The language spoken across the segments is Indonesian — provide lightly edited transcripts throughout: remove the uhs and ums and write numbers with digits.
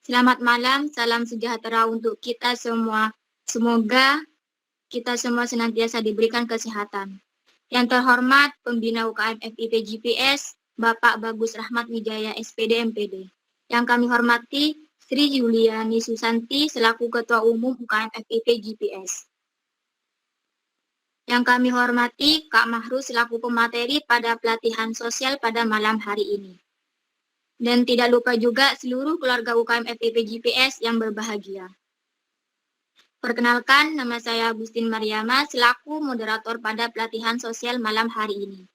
Selamat malam, salam sejahtera untuk kita semua. Semoga kita semua senantiasa diberikan kesehatan. Yang terhormat Pembina UKM FIP GPS, Bapak Bagus Rahmat Wijaya SPD MPD. Yang kami hormati Sri Yuliani Susanti selaku Ketua Umum UKM FIP GPS. Yang kami hormati Kak Mahrus selaku pemateri pada pelatihan sosial pada malam hari ini. Dan tidak lupa juga seluruh keluarga UKM FIP GPS yang berbahagia. Perkenalkan, nama saya Agustin Mariama selaku moderator pada pelatihan sosial malam hari ini.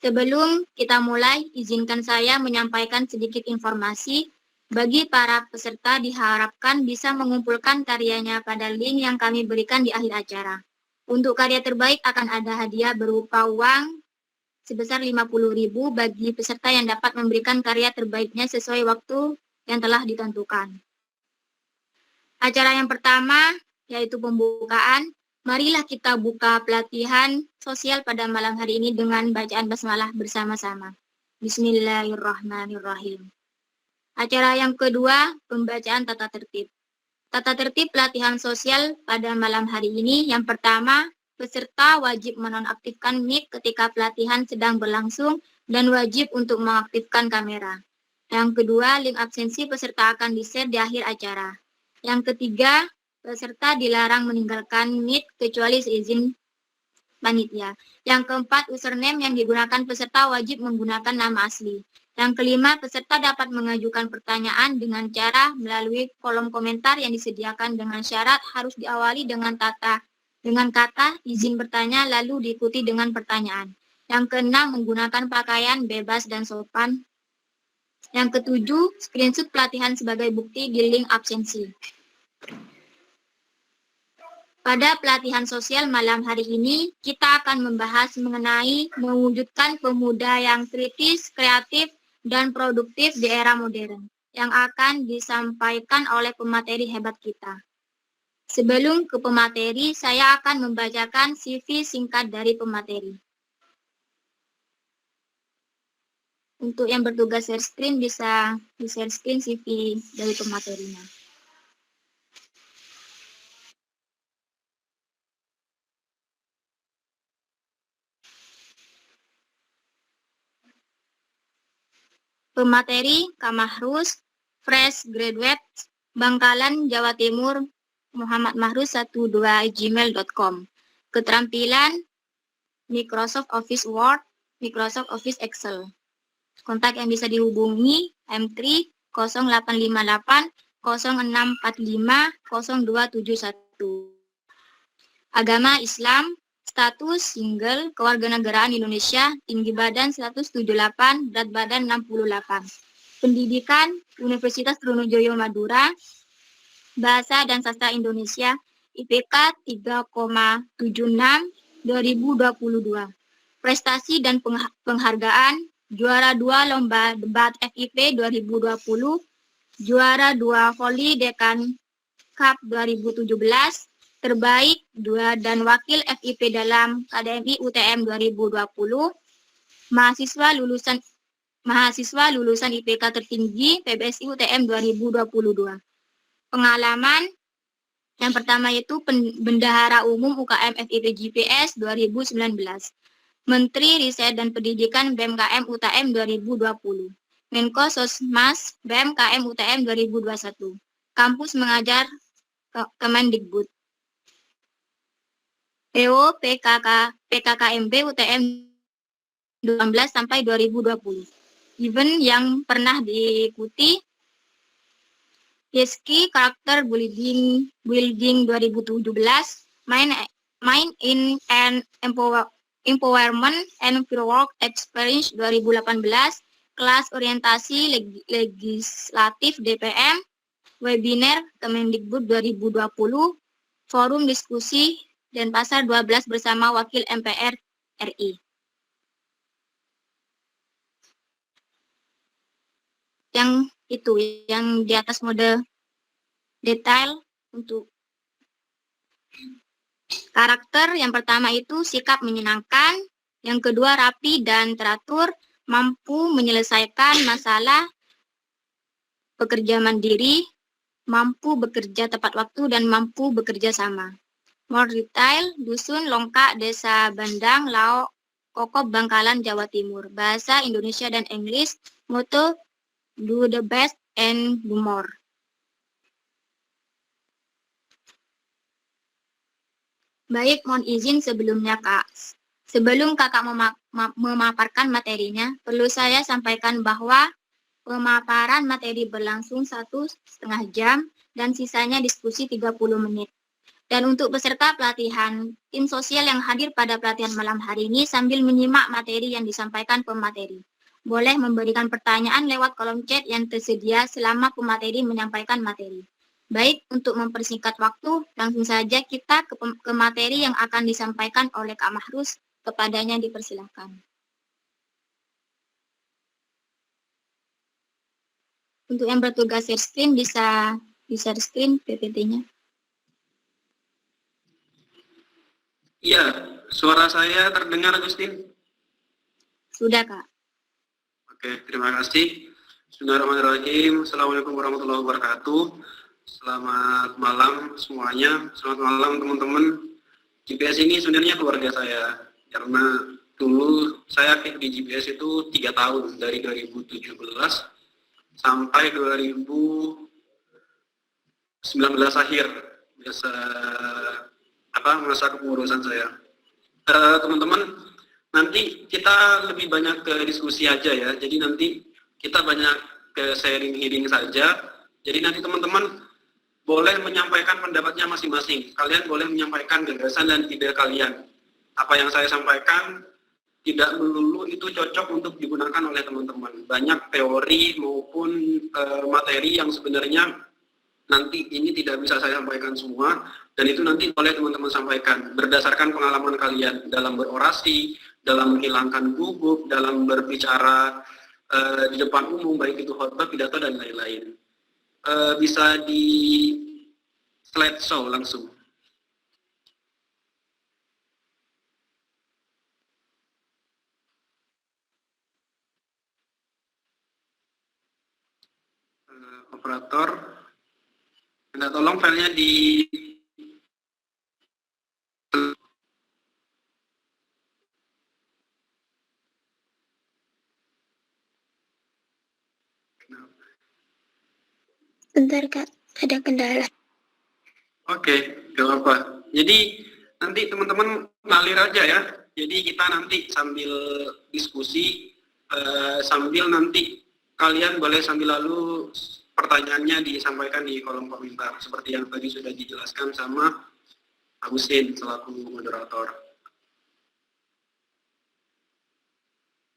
Sebelum kita mulai, izinkan saya menyampaikan sedikit informasi. Bagi para peserta diharapkan bisa mengumpulkan karyanya pada link yang kami berikan di akhir acara. Untuk karya terbaik akan ada hadiah berupa uang sebesar 50.000 bagi peserta yang dapat memberikan karya terbaiknya sesuai waktu yang telah ditentukan. Acara yang pertama yaitu pembukaan. Marilah kita buka pelatihan sosial pada malam hari ini dengan bacaan basmalah bersama-sama. Bismillahirrahmanirrahim. Acara yang kedua, pembacaan tata tertib. Tata tertib pelatihan sosial pada malam hari ini yang pertama, peserta wajib menonaktifkan mic ketika pelatihan sedang berlangsung dan wajib untuk mengaktifkan kamera. Yang kedua, link absensi peserta akan di-share di akhir acara. Yang ketiga, peserta dilarang meninggalkan mic kecuali seizin panitia. Yang keempat, username yang digunakan peserta wajib menggunakan nama asli. Yang kelima, peserta dapat mengajukan pertanyaan dengan cara melalui kolom komentar yang disediakan dengan syarat harus diawali dengan kata izin bertanya lalu diikuti dengan pertanyaan. Yang keenam, menggunakan pakaian bebas dan sopan. Yang ketujuh, screenshot pelatihan sebagai bukti di link absensi. Pada pelatihan sosial malam hari ini, kita akan membahas mengenai mewujudkan pemuda yang kritis, kreatif, dan produktif di era modern, yang akan disampaikan oleh pemateri hebat kita. Sebelum ke pemateri, saya akan membacakan CV singkat dari pemateri. Untuk yang bertugas share screen, bisa di-share screen CV dari pematerinya. Pemateri Kak Mahrus, fresh graduate, Bangkalan, Jawa Timur, Muhammad Mahrus 12@gmail.com. Keterampilan Microsoft Office Word, Microsoft Office Excel. Kontak yang bisa dihubungi M3 0858 0645 0271. Agama Islam, status single, kewarganegaraan Indonesia, tinggi badan 178, berat badan 68. Pendidikan Universitas Trunojoyo Madura, Bahasa dan Sastra Indonesia, IPK 3,76 2022. Prestasi dan penghargaan, juara 2 lomba debat FIP 2020, juara 2 Voli Dekan Cup 2017, terbaik 2 dan wakil FIP dalam KDMI UTM 2020, mahasiswa lulusan IPK tertinggi PBSI UTM 2022. Pengalaman yang pertama yaitu Bendahara Umum UKM FIP GPS 2019, Menteri Riset dan Pendidikan BMKM UTM 2020, Menko Sosmas BMKM UTM 2021, Kampus Mengajar Kemendikbud, PO PKKMB UTM 2019 sampai 2020. Event yang pernah diikuti Yeski Karakter Building 2017, Mind in and Empowerment and Firework Experience 2018, Kelas Orientasi Legislatif DPM, Webinar Kemendikbud 2020, Forum Diskusi dan Pasar 12 bersama Wakil MPR RI. Yang itu yang di atas mode detail untuk karakter. Yang pertama itu sikap menyenangkan, yang kedua rapi dan teratur, mampu menyelesaikan masalah, pekerja mandiri, mampu bekerja tepat waktu, dan mampu bekerja sama. Mall Retail, Dusun, Longkak, Desa Bandang, Laok, Kokop, Bangkalan, Jawa Timur. Bahasa Indonesia dan Inggris, moto do the best and do more. Baik, mohon izin sebelumnya, Kak. Sebelum Kakak memaparkan materinya, perlu saya sampaikan bahwa pemaparan materi berlangsung 1,5 jam dan sisanya diskusi 30 menit. Dan untuk peserta pelatihan, tim sosial yang hadir pada pelatihan malam hari ini sambil menyimak materi yang disampaikan pemateri. Boleh memberikan pertanyaan lewat kolom chat yang tersedia selama pemateri menyampaikan materi. Baik, untuk mempersingkat waktu, langsung saja kita ke materi yang akan disampaikan oleh Kak Mahrus. Kepadanya dipersilakan. Untuk yang bertugas share screen, bisa share screen PPT-nya. Iya, suara saya terdengar, Agustin? Sudah, Kak. Oke, terima kasih. Bismillahirrahmanirrahim. Assalamualaikum warahmatullahi wabarakatuh. Selamat malam semuanya. Selamat malam teman-teman. GPS ini sebenarnya keluarga saya. Karena dulu saya aktif di GPS itu 3 tahun, dari 2017 sampai 2019 akhir. Masa kepengurusan saya. Teman-teman, nanti kita lebih banyak ke diskusi aja ya. Jadi nanti kita banyak ke sharing saja. Jadi nanti teman-teman boleh menyampaikan pendapatnya masing-masing. Kalian boleh menyampaikan gagasan dan ide kalian. Apa yang saya sampaikan tidak melulu itu cocok untuk digunakan oleh teman-teman. Banyak teori maupun materi yang sebenarnya nanti ini tidak bisa saya sampaikan semua, dan itu nanti boleh teman-teman sampaikan berdasarkan pengalaman kalian dalam berorasi, dalam menghilangkan gugup, dalam berbicara di depan umum, baik itu khotbah, pidato, dan lain-lain. Bisa di slideshow langsung. Operator, minta tolong filenya di Bentar, Kak. Ada kendala. Oke, gak apa-apa. Jadi nanti teman-teman ngalir aja ya. Jadi kita nanti sambil diskusi, sambil nanti kalian boleh sambil lalu pertanyaannya disampaikan di kolom komentar. Seperti yang tadi sudah dijelaskan sama Agustin selaku moderator.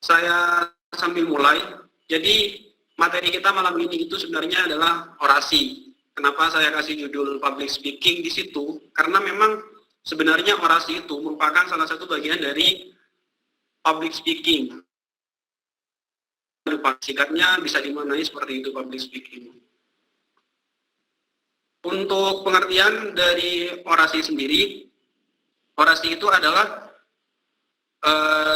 Saya sambil mulai. Jadi materi kita malam ini itu sebenarnya adalah orasi. Kenapa saya kasih judul public speaking di situ? Karena memang sebenarnya orasi itu merupakan salah satu bagian dari public speaking. Singkatnya bisa dimaknai seperti itu public speaking. Untuk pengertian dari orasi sendiri, orasi itu adalah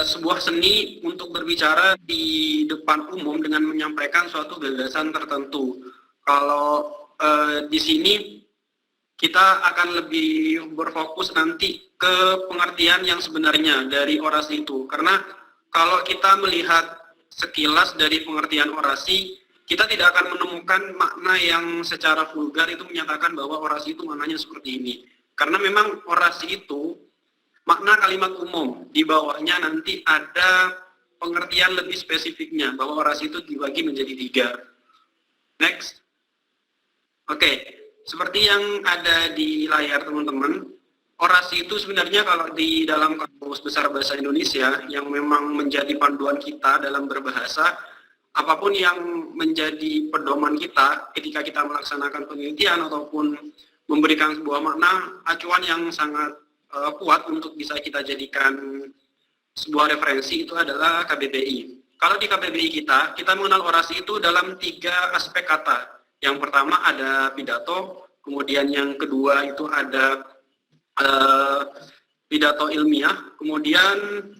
sebuah seni untuk berbicara di depan umum dengan menyampaikan suatu gagasan tertentu. Kalau di sini kita akan lebih berfokus nanti ke pengertian yang sebenarnya dari orasi itu. Karena kalau kita melihat sekilas dari pengertian orasi, kita tidak akan menemukan makna yang secara vulgar itu menyatakan bahwa orasi itu maknanya seperti ini. Karena memang orasi itu makna kalimat umum, di bawahnya nanti ada pengertian lebih spesifiknya, bahwa orasi itu dibagi menjadi 3. Next. Oke, seperti yang ada di layar teman-teman, orasi itu sebenarnya kalau di dalam Kamus Besar Bahasa Indonesia yang memang menjadi panduan kita dalam berbahasa, apapun yang menjadi pedoman kita ketika kita melaksanakan penelitian ataupun memberikan sebuah makna, acuan yang sangat kuat untuk bisa kita jadikan sebuah referensi itu adalah KBBI. Kalau di KBBI kita mengenal orasi itu dalam 3 aspek kata. Yang pertama ada pidato, kemudian yang kedua itu ada pidato ilmiah, kemudian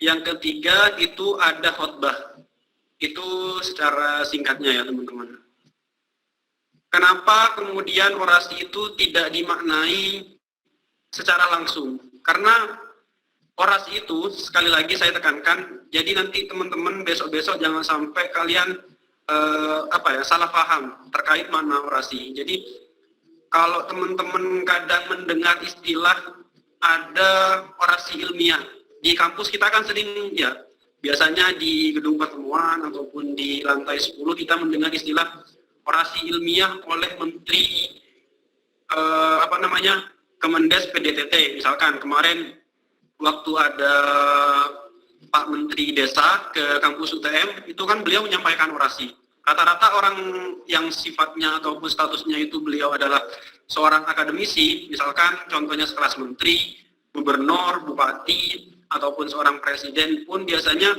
yang ketiga itu ada khotbah. Itu secara singkatnya ya teman-teman. kenapa kemudian orasi itu tidak dimaknai secara langsung? Karena orasi itu, sekali lagi saya tekankan, jadi nanti teman-teman besok-besok jangan sampai kalian salah paham terkait makna orasi. Jadi kalau teman-teman kadang mendengar istilah ada orasi ilmiah, di kampus kita kan sering ya, biasanya di gedung pertemuan ataupun di lantai 10 kita mendengar istilah orasi ilmiah oleh Menteri Kemendes PDTT. Misalkan kemarin waktu ada Pak Menteri Desa ke kampus UTM, itu kan beliau menyampaikan orasi. Rata-rata orang yang sifatnya ataupun statusnya itu beliau adalah seorang akademisi, misalkan contohnya sekelas menteri, gubernur, bupati, ataupun seorang presiden pun biasanya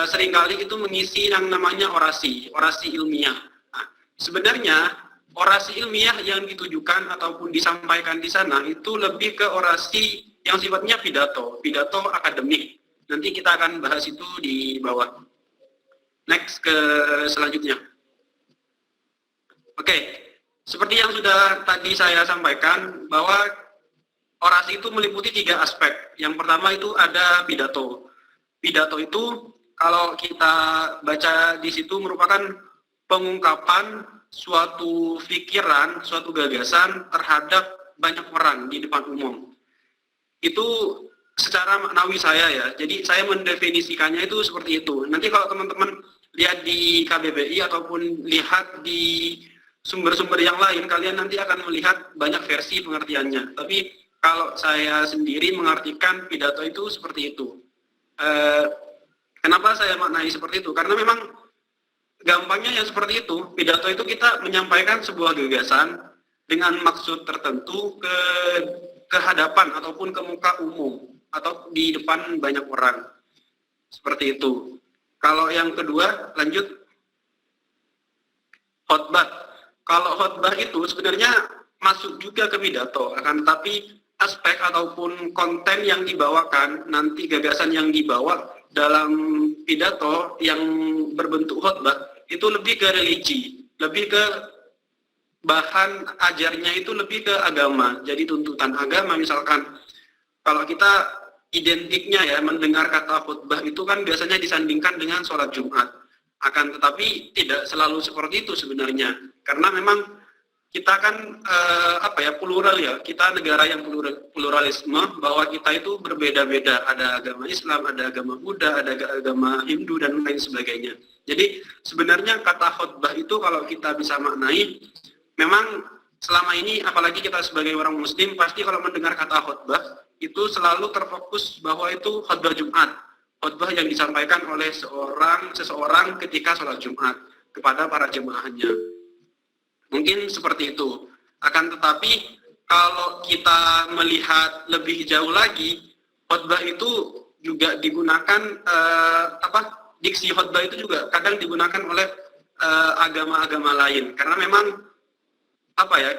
seringkali itu mengisi yang namanya orasi ilmiah. Nah, sebenarnya orasi ilmiah yang ditujukan ataupun disampaikan di sana itu lebih ke orasi yang sifatnya pidato akademik. Nanti kita akan bahas itu di bawah. Next ke selanjutnya. Oke, seperti yang sudah tadi saya sampaikan bahwa orasi itu meliputi 3 aspek. Yang pertama itu ada pidato. Pidato itu kalau kita baca di situ merupakan pengungkapan suatu pikiran, suatu gagasan terhadap banyak orang di depan umum. Itu secara maknawi saya ya. Jadi saya mendefinisikannya itu seperti itu. Nanti kalau teman-teman lihat di KBBI ataupun lihat di sumber-sumber yang lain, kalian nanti akan melihat banyak versi pengertiannya. Tapi kalau saya sendiri mengartikan pidato itu seperti itu. Kenapa saya maknai seperti itu? Karena memang gampangnya yang seperti itu. Pidato itu kita menyampaikan sebuah gagasan dengan maksud tertentu ke hadapan ataupun ke muka umum atau di depan banyak orang. Seperti itu. Kalau yang kedua, lanjut. Khotbah. Kalau khotbah itu sebenarnya masuk juga ke pidato, akan tetapi aspek ataupun konten yang dibawakan, nanti gagasan yang dibawa dalam pidato yang berbentuk khotbah, itu lebih ke religi, lebih ke bahan ajarnya itu lebih ke agama. Jadi tuntutan agama, misalkan kalau kita identiknya ya mendengar kata khutbah itu kan biasanya disandingkan dengan sholat Jumat. Akan tetapi tidak selalu seperti itu sebenarnya. Karena memang kita kan plural ya. Kita negara yang pluralisme, bahwa kita itu berbeda-beda. Ada agama Islam, ada agama Buddha, ada agama Hindu dan lain sebagainya. Jadi sebenarnya kata khutbah itu kalau kita bisa maknai, memang selama ini apalagi kita sebagai orang muslim pasti kalau mendengar kata khutbah itu selalu terfokus bahwa itu khutbah Jumat, khutbah yang disampaikan oleh seseorang ketika sholat Jumat kepada para jemaahnya. Mungkin seperti itu. Akan tetapi kalau kita melihat lebih jauh lagi, khutbah itu juga digunakan diksi khutbah itu juga kadang digunakan oleh agama-agama lain. Karena memang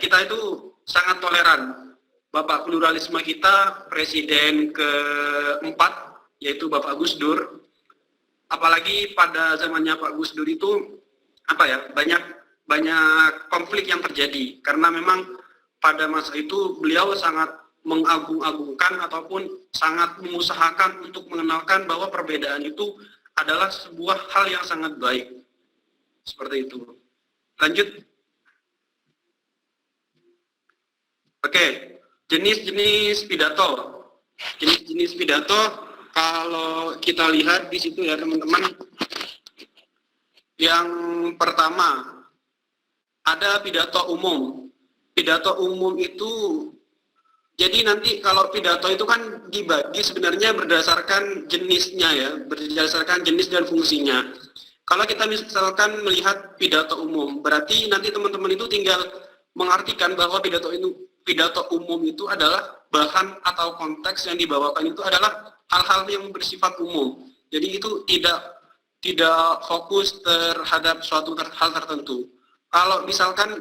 kita itu sangat toleran. Bapak pluralisme kita, presiden ke-4, yaitu Bapak Gus Dur, apalagi pada zamannya Pak Gus Dur itu, banyak konflik yang terjadi, karena memang pada masa itu beliau sangat mengagung-agungkan ataupun sangat mengusahakan untuk mengenalkan bahwa perbedaan itu adalah sebuah hal yang sangat baik. Seperti itu. Lanjut. Oke. Jenis-jenis pidato. Jenis-jenis pidato kalau kita lihat di situ ya teman-teman. Yang pertama ada pidato umum. Pidato umum itu jadi nanti kalau pidato itu kan dibagi sebenarnya berdasarkan jenisnya ya, berdasarkan jenis dan fungsinya. Kalau kita misalkan melihat pidato umum, berarti nanti teman-teman itu tinggal mengartikan bahwa pidato umum itu adalah bahan atau konteks yang dibawakan itu adalah hal-hal yang bersifat umum. Jadi itu tidak fokus terhadap suatu hal tertentu. Kalau misalkan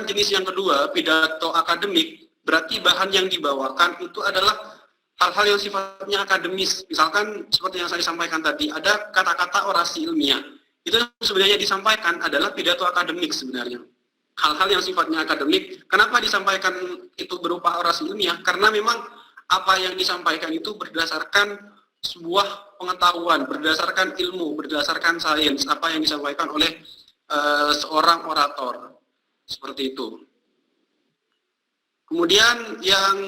jenis yang kedua, pidato akademik, berarti bahan yang dibawakan itu adalah hal-hal yang sifatnya akademis. Misalkan seperti yang saya sampaikan tadi, ada kata-kata orasi ilmiah. itu sebenarnya disampaikan adalah pidato akademik sebenarnya. Hal-hal yang sifatnya akademik, kenapa disampaikan itu berupa orasi ilmiah? Karena memang apa yang disampaikan itu berdasarkan sebuah pengetahuan, berdasarkan ilmu, berdasarkan sains, apa yang disampaikan oleh seorang orator. Seperti itu. Kemudian yang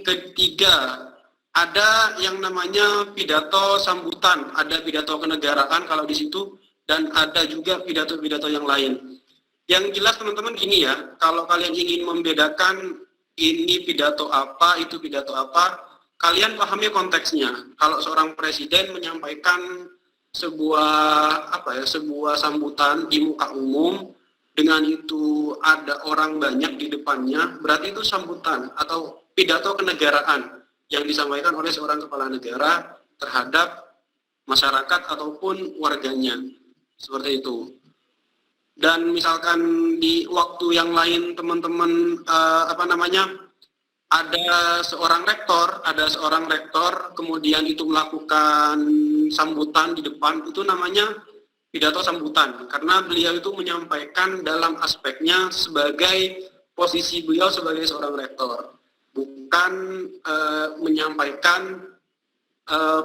ketiga, ada yang namanya pidato sambutan, ada pidato kenegaraan kalau di situ, dan ada juga pidato-pidato yang lain. Yang jelas teman-teman gini ya, kalau kalian ingin membedakan ini pidato apa, itu pidato apa, kalian pahami konteksnya. Kalau seorang presiden menyampaikan sebuah sambutan di muka umum, dengan itu ada orang banyak di depannya, berarti itu sambutan atau pidato kenegaraan yang disampaikan oleh seorang kepala negara terhadap masyarakat ataupun warganya. Seperti itu. Dan misalkan di waktu yang lain teman-teman ada seorang rektor kemudian itu melakukan sambutan di depan, itu namanya pidato sambutan karena beliau itu menyampaikan dalam aspeknya sebagai posisi beliau sebagai seorang rektor, bukan menyampaikan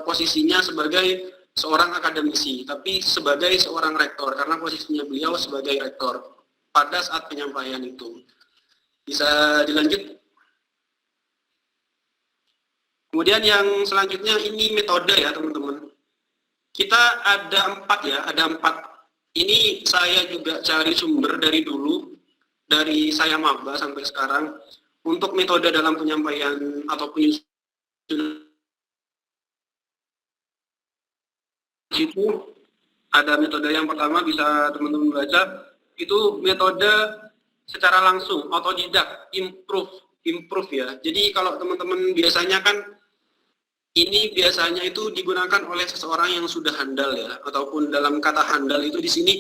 posisinya sebagai seorang akademisi, tapi sebagai seorang rektor, karena posisinya beliau sebagai rektor pada saat penyampaian itu. Bisa dilanjut? Kemudian yang selanjutnya ini metode ya teman-teman. Kita ada 4 ya, ada 4. Ini saya juga cari sumber dari dulu, dari saya maba sampai sekarang, untuk metode dalam penyampaian atau penyusunan itu ada metode yang pertama bisa teman-teman baca, itu metode secara langsung, otodidak, improve ya. Jadi kalau teman-teman biasanya kan ini biasanya itu digunakan oleh seseorang yang sudah handal ya, ataupun dalam kata handal itu di sini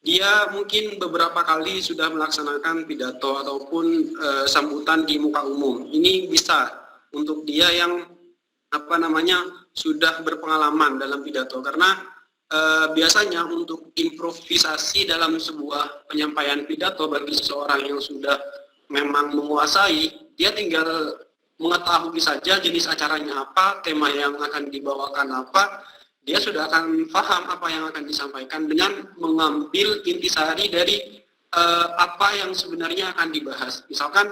dia mungkin beberapa kali sudah melaksanakan pidato ataupun sambutan di muka umum. Ini bisa untuk dia yang sudah berpengalaman dalam pidato, karena biasanya untuk improvisasi dalam sebuah penyampaian pidato bagi seseorang yang sudah memang menguasai, dia tinggal mengetahui saja jenis acaranya apa, tema yang akan dibawakan apa, dia sudah akan paham apa yang akan disampaikan dengan mengambil intisari dari apa yang sebenarnya akan dibahas. Misalkan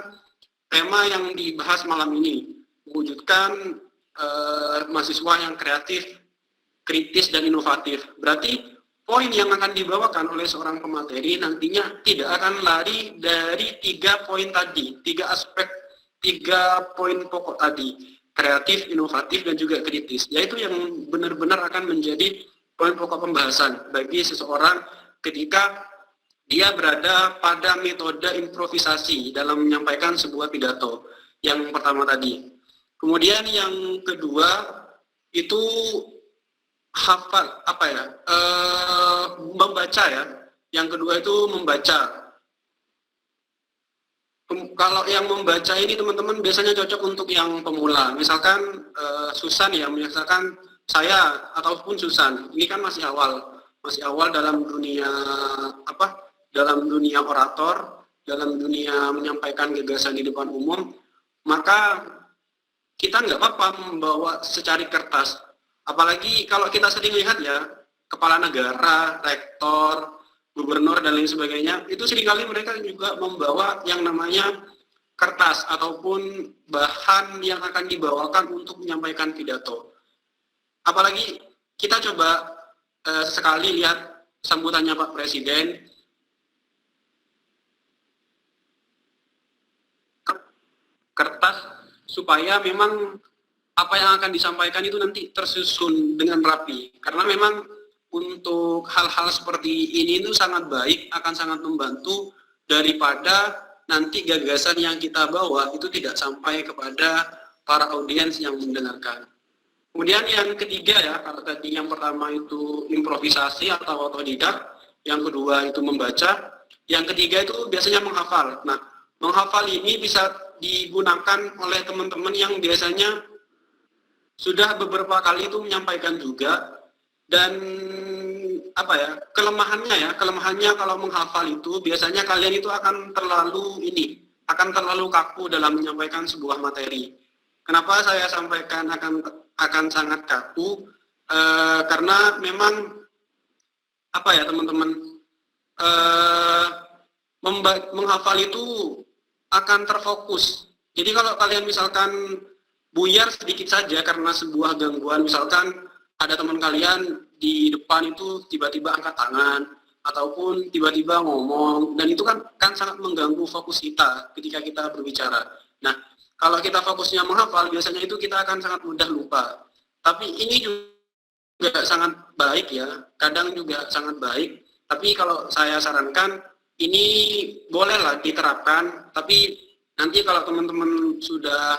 tema yang dibahas malam ini, mewujudkan mahasiswa yang kreatif, kritis, dan inovatif. Berarti poin yang akan dibawakan oleh seorang pemateri nantinya tidak akan lari dari 3 poin tadi, 3 aspek, 3 poin pokok tadi, kreatif, inovatif, dan juga kritis, yaitu yang benar-benar akan menjadi poin pokok pembahasan bagi seseorang ketika dia berada pada metode improvisasi dalam menyampaikan sebuah pidato yang pertama tadi. Kemudian yang kedua itu hafal, membaca ya. Yang kedua itu membaca. Kalau yang membaca ini teman-teman biasanya cocok untuk yang pemula. Misalkan Susan ya, misalkan saya ataupun Susan, ini kan masih awal dalam dunia dalam dunia orator, dalam dunia menyampaikan gagasan di depan umum, maka kita nggak apa-apa membawa secari kertas. Apalagi kalau kita sering lihat ya, kepala negara, rektor, gubernur, dan lain sebagainya, itu seringkali mereka juga membawa yang namanya kertas ataupun bahan yang akan dibawakan untuk menyampaikan pidato. Apalagi kita coba sekali lihat sambutannya Pak Presiden, kertas, supaya memang apa yang akan disampaikan itu nanti tersusun dengan rapi. Karena memang untuk hal-hal seperti ini itu sangat baik, akan sangat membantu daripada nanti gagasan yang kita bawa itu tidak sampai kepada para audiens yang mendengarkan. Kemudian yang ketiga ya, kalau tadi yang pertama itu improvisasi atau otodidak, yang kedua itu membaca, yang ketiga itu biasanya menghafal. Nah, menghafal ini bisa digunakan oleh teman-teman yang biasanya sudah beberapa kali itu menyampaikan juga, dan kelemahannya kalau menghafal itu biasanya kalian itu akan terlalu kaku dalam menyampaikan sebuah materi. Kenapa saya sampaikan akan sangat kaku? Karena memang teman-teman, menghafal itu akan terfokus. Jadi kalau kalian misalkan buyar sedikit saja karena sebuah gangguan, misalkan ada teman kalian di depan itu tiba-tiba angkat tangan ataupun tiba-tiba ngomong, dan itu kan sangat mengganggu fokus kita ketika kita berbicara. Nah, kalau kita fokusnya menghafal, biasanya itu kita akan sangat mudah lupa. Tapi ini juga sangat baik ya, kadang juga sangat baik. Tapi kalau saya sarankan, ini bolehlah diterapkan, tapi nanti kalau teman-teman sudah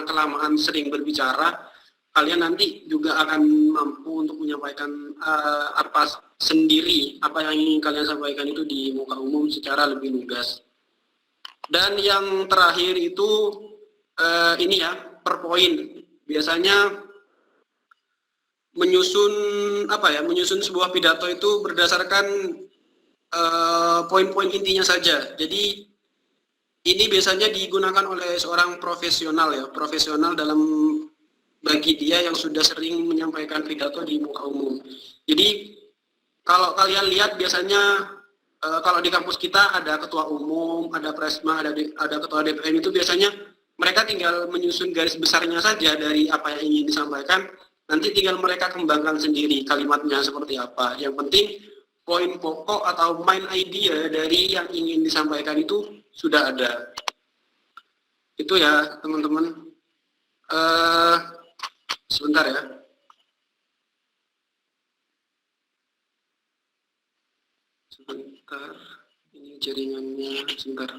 kelamaan sering berbicara, kalian nanti juga akan mampu untuk menyampaikan apa yang ingin kalian sampaikan itu di muka umum secara lebih lugas. Dan yang terakhir itu ini ya, per poin. Biasanya menyusun sebuah pidato itu berdasarkan poin-poin intinya saja. Jadi ini biasanya digunakan oleh seorang profesional dalam bagi dia yang sudah sering menyampaikan pidato di muka umum. Jadi kalau kalian lihat biasanya kalau di kampus kita ada ketua umum, ada presma, ada ketua DPM, itu biasanya mereka tinggal menyusun garis besarnya saja dari apa yang ingin disampaikan. Nanti tinggal mereka kembangkan sendiri kalimatnya seperti apa. Yang penting poin pokok atau main idea dari yang ingin disampaikan itu sudah ada. Itu ya teman-teman. Sebentar ya. Sebentar. Ini jaringannya. Sebentar.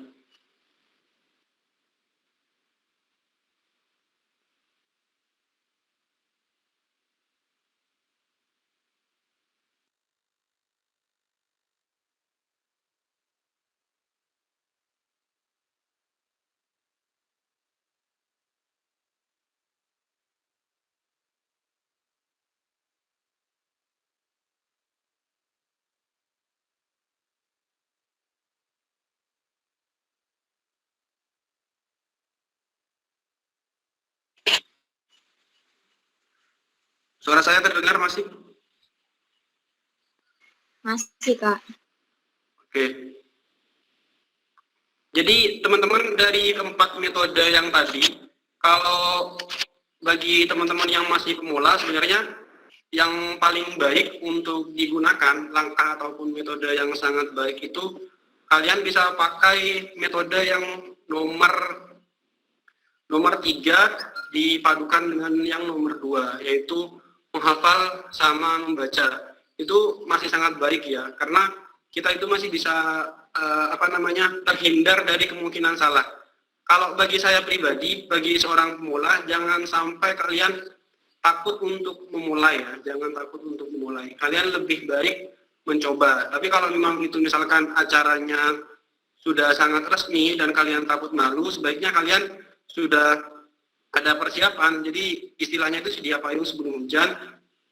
Suara saya terdengar masih? Masih, Kak. Oke. Jadi teman-teman, dari 4 metode yang tadi, kalau bagi teman-teman yang masih pemula, sebenarnya yang paling baik untuk digunakan, langkah ataupun metode yang sangat baik itu, kalian bisa pakai metode yang nomor 3 dipadukan dengan yang nomor 2, yaitu menghafal sama membaca. Itu masih sangat baik ya, karena kita itu masih bisa terhindar dari kemungkinan salah. Kalau bagi saya pribadi, bagi seorang pemula, jangan sampai kalian takut untuk memulai ya, jangan takut untuk memulai. Kalian lebih baik mencoba. Tapi kalau memang itu misalkan acaranya sudah sangat resmi dan kalian takut malu, sebaiknya kalian sudah ada persiapan. Jadi istilahnya itu sedia payung sebelum hujan.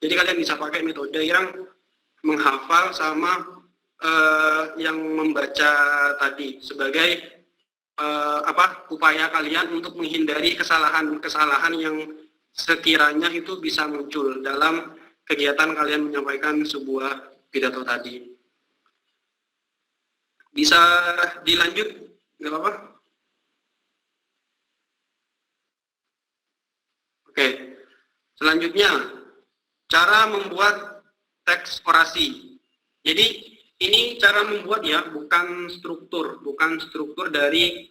Jadi kalian bisa pakai metode yang menghafal sama yang membaca tadi sebagai upaya kalian untuk menghindari kesalahan-kesalahan yang sekiranya itu bisa muncul dalam kegiatan kalian menyampaikan sebuah pidato tadi. Bisa dilanjut, nggak apa-apa? Oke, selanjutnya cara membuat teks orasi. Jadi ini cara membuat ya, bukan struktur dari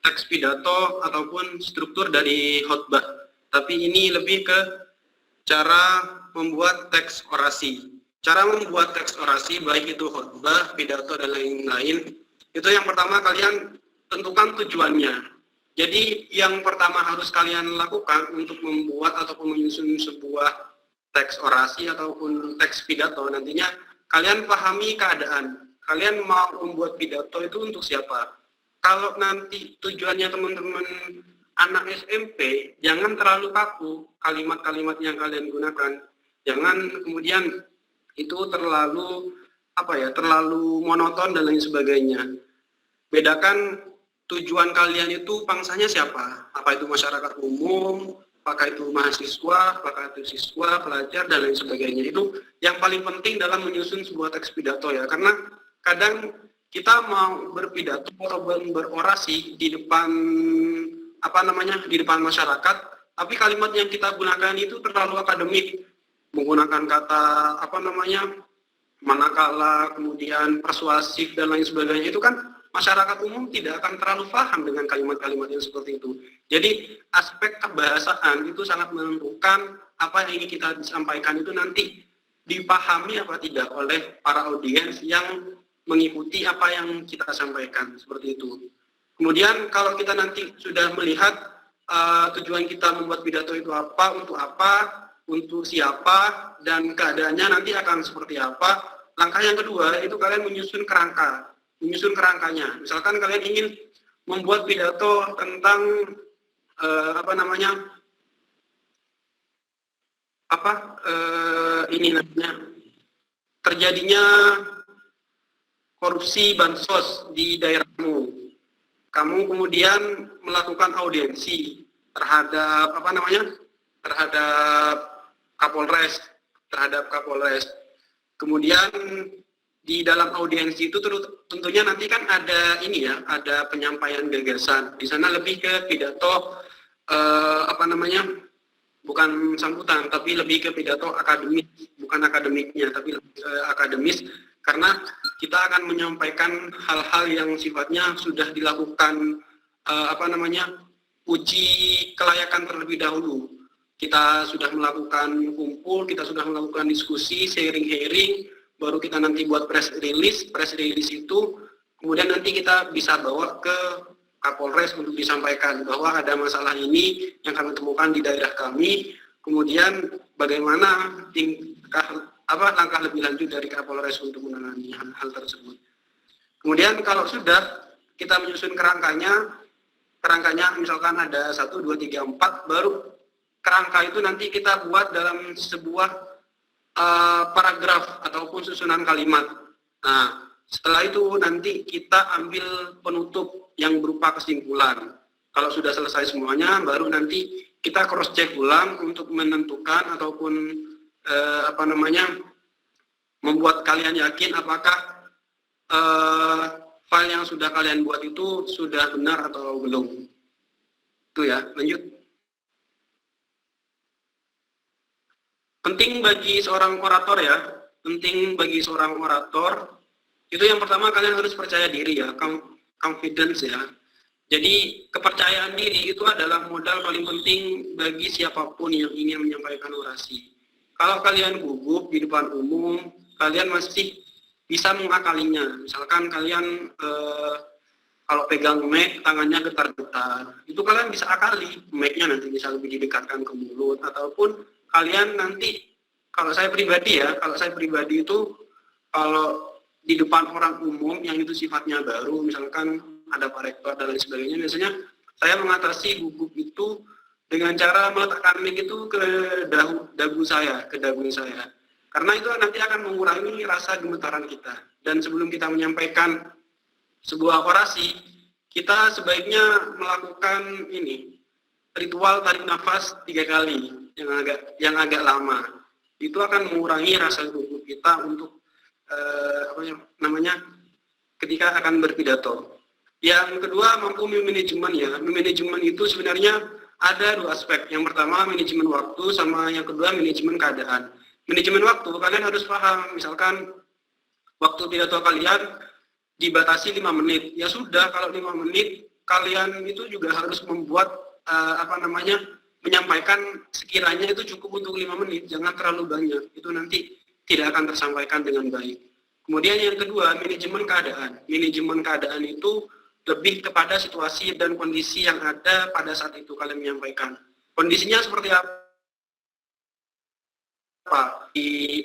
teks pidato ataupun struktur dari khotbah. Tapi ini lebih ke cara membuat teks orasi. Cara membuat teks orasi, baik itu khotbah, pidato, dan lain-lain, itu yang pertama kalian tentukan tujuannya. Jadi yang pertama harus kalian lakukan untuk membuat ataupun menyusun sebuah teks orasi ataupun teks pidato, nantinya kalian pahami keadaan. Kalian mau membuat pidato itu untuk siapa? Kalau nanti tujuannya teman-teman anak SMP, jangan terlalu kaku kalimat-kalimat yang kalian gunakan. Jangan kemudian itu terlalu terlalu monoton dan lain sebagainya. Bedakan tujuan kalian itu pangsanya siapa? Apa itu masyarakat umum, apakah itu mahasiswa, apakah itu siswa, pelajar, dan lain sebagainya. Itu yang paling penting dalam menyusun sebuah teks pidato ya, karena kadang kita mau berpidato atau berorasi di depan di depan masyarakat, tapi kalimat yang kita gunakan itu terlalu akademik, menggunakan kata manakala, kemudian persuasif dan lain sebagainya. Itu kan masyarakat umum tidak akan terlalu paham dengan kalimat-kalimat yang seperti itu. Jadi aspek kebahasaan itu sangat menentukan apa yang ingin kita sampaikan itu nanti dipahami apa tidak oleh para audiens yang mengikuti apa yang kita sampaikan, seperti itu. Kemudian kalau kita nanti sudah melihat tujuan kita membuat pidato itu apa, untuk siapa, dan keadaannya nanti akan seperti apa. Langkah yang kedua itu kalian menyusun kerangkanya. Misalkan kalian ingin membuat pidato tentang terjadinya korupsi bansos di daerahmu. Kamu kemudian melakukan audiensi terhadap Kapolres. Kemudian di dalam audiensi itu tentunya nanti kan ada ada penyampaian gagasan. Di sana lebih ke pidato bukan sambutan, tapi lebih ke pidato akademis, bukan akademiknya, tapi akademis, karena kita akan menyampaikan hal-hal yang sifatnya sudah dilakukan uji kelayakan terlebih dahulu. Kita sudah melakukan kumpul, kita sudah melakukan diskusi, sharing, baru kita nanti buat press release itu kemudian nanti kita bisa bawa ke Kapolres untuk disampaikan bahwa ada masalah ini yang kami temukan di daerah kami, kemudian bagaimana langkah lebih lanjut dari Kapolres untuk menangani hal tersebut. Kemudian kalau sudah kita menyusun kerangkanya misalkan ada 1, 2, 3, 4, baru kerangka itu nanti kita buat dalam sebuah paragraf ataupun susunan kalimat. Nah, setelah itu nanti kita ambil penutup yang berupa kesimpulan. Kalau sudah selesai semuanya, baru nanti kita cross check ulang untuk menentukan ataupun membuat kalian yakin apakah file yang sudah kalian buat itu sudah benar atau belum. Itu ya, lanjut. Penting bagi seorang orator itu yang pertama kalian harus percaya diri ya, confidence ya. Jadi kepercayaan diri itu adalah modal paling penting bagi siapapun yang ingin menyampaikan orasi. Kalau kalian gugup di depan umum, kalian masih bisa mengakalinya. Misalkan kalian kalau pegang mic tangannya getar-getar, itu kalian bisa akali mic-nya nanti bisa lebih didekatkan ke mulut, ataupun kalian nanti kalau saya pribadi itu kalau di depan orang umum yang itu sifatnya baru, misalkan ada Pak Rektor dan lain sebagainya, biasanya saya mengatasi gugup itu dengan cara meletakkan mic itu ke dagu saya. Karena itu nanti akan mengurangi rasa gemetaran kita. Dan sebelum kita menyampaikan sebuah orasi, kita sebaiknya melakukan ritual tarik nafas 3 kali yang agak lama. Itu akan mengurangi rasa gugup kita untuk ketika akan berpidato. Yang kedua, mampu manajemen ya. Manajemen itu sebenarnya ada 2 aspek. Yang pertama manajemen waktu, sama yang kedua manajemen keadaan. Manajemen waktu, kalian harus paham, misalkan waktu pidato kalian dibatasi 5 menit. Ya sudah, kalau 5 menit kalian itu juga harus membuat menyampaikan sekiranya itu cukup untuk 5 menit, jangan terlalu banyak. Itu nanti tidak akan tersampaikan dengan baik. Kemudian yang kedua, manajemen keadaan. Manajemen keadaan itu lebih kepada situasi dan kondisi yang ada pada saat itu kalian menyampaikan. Kondisinya seperti apa?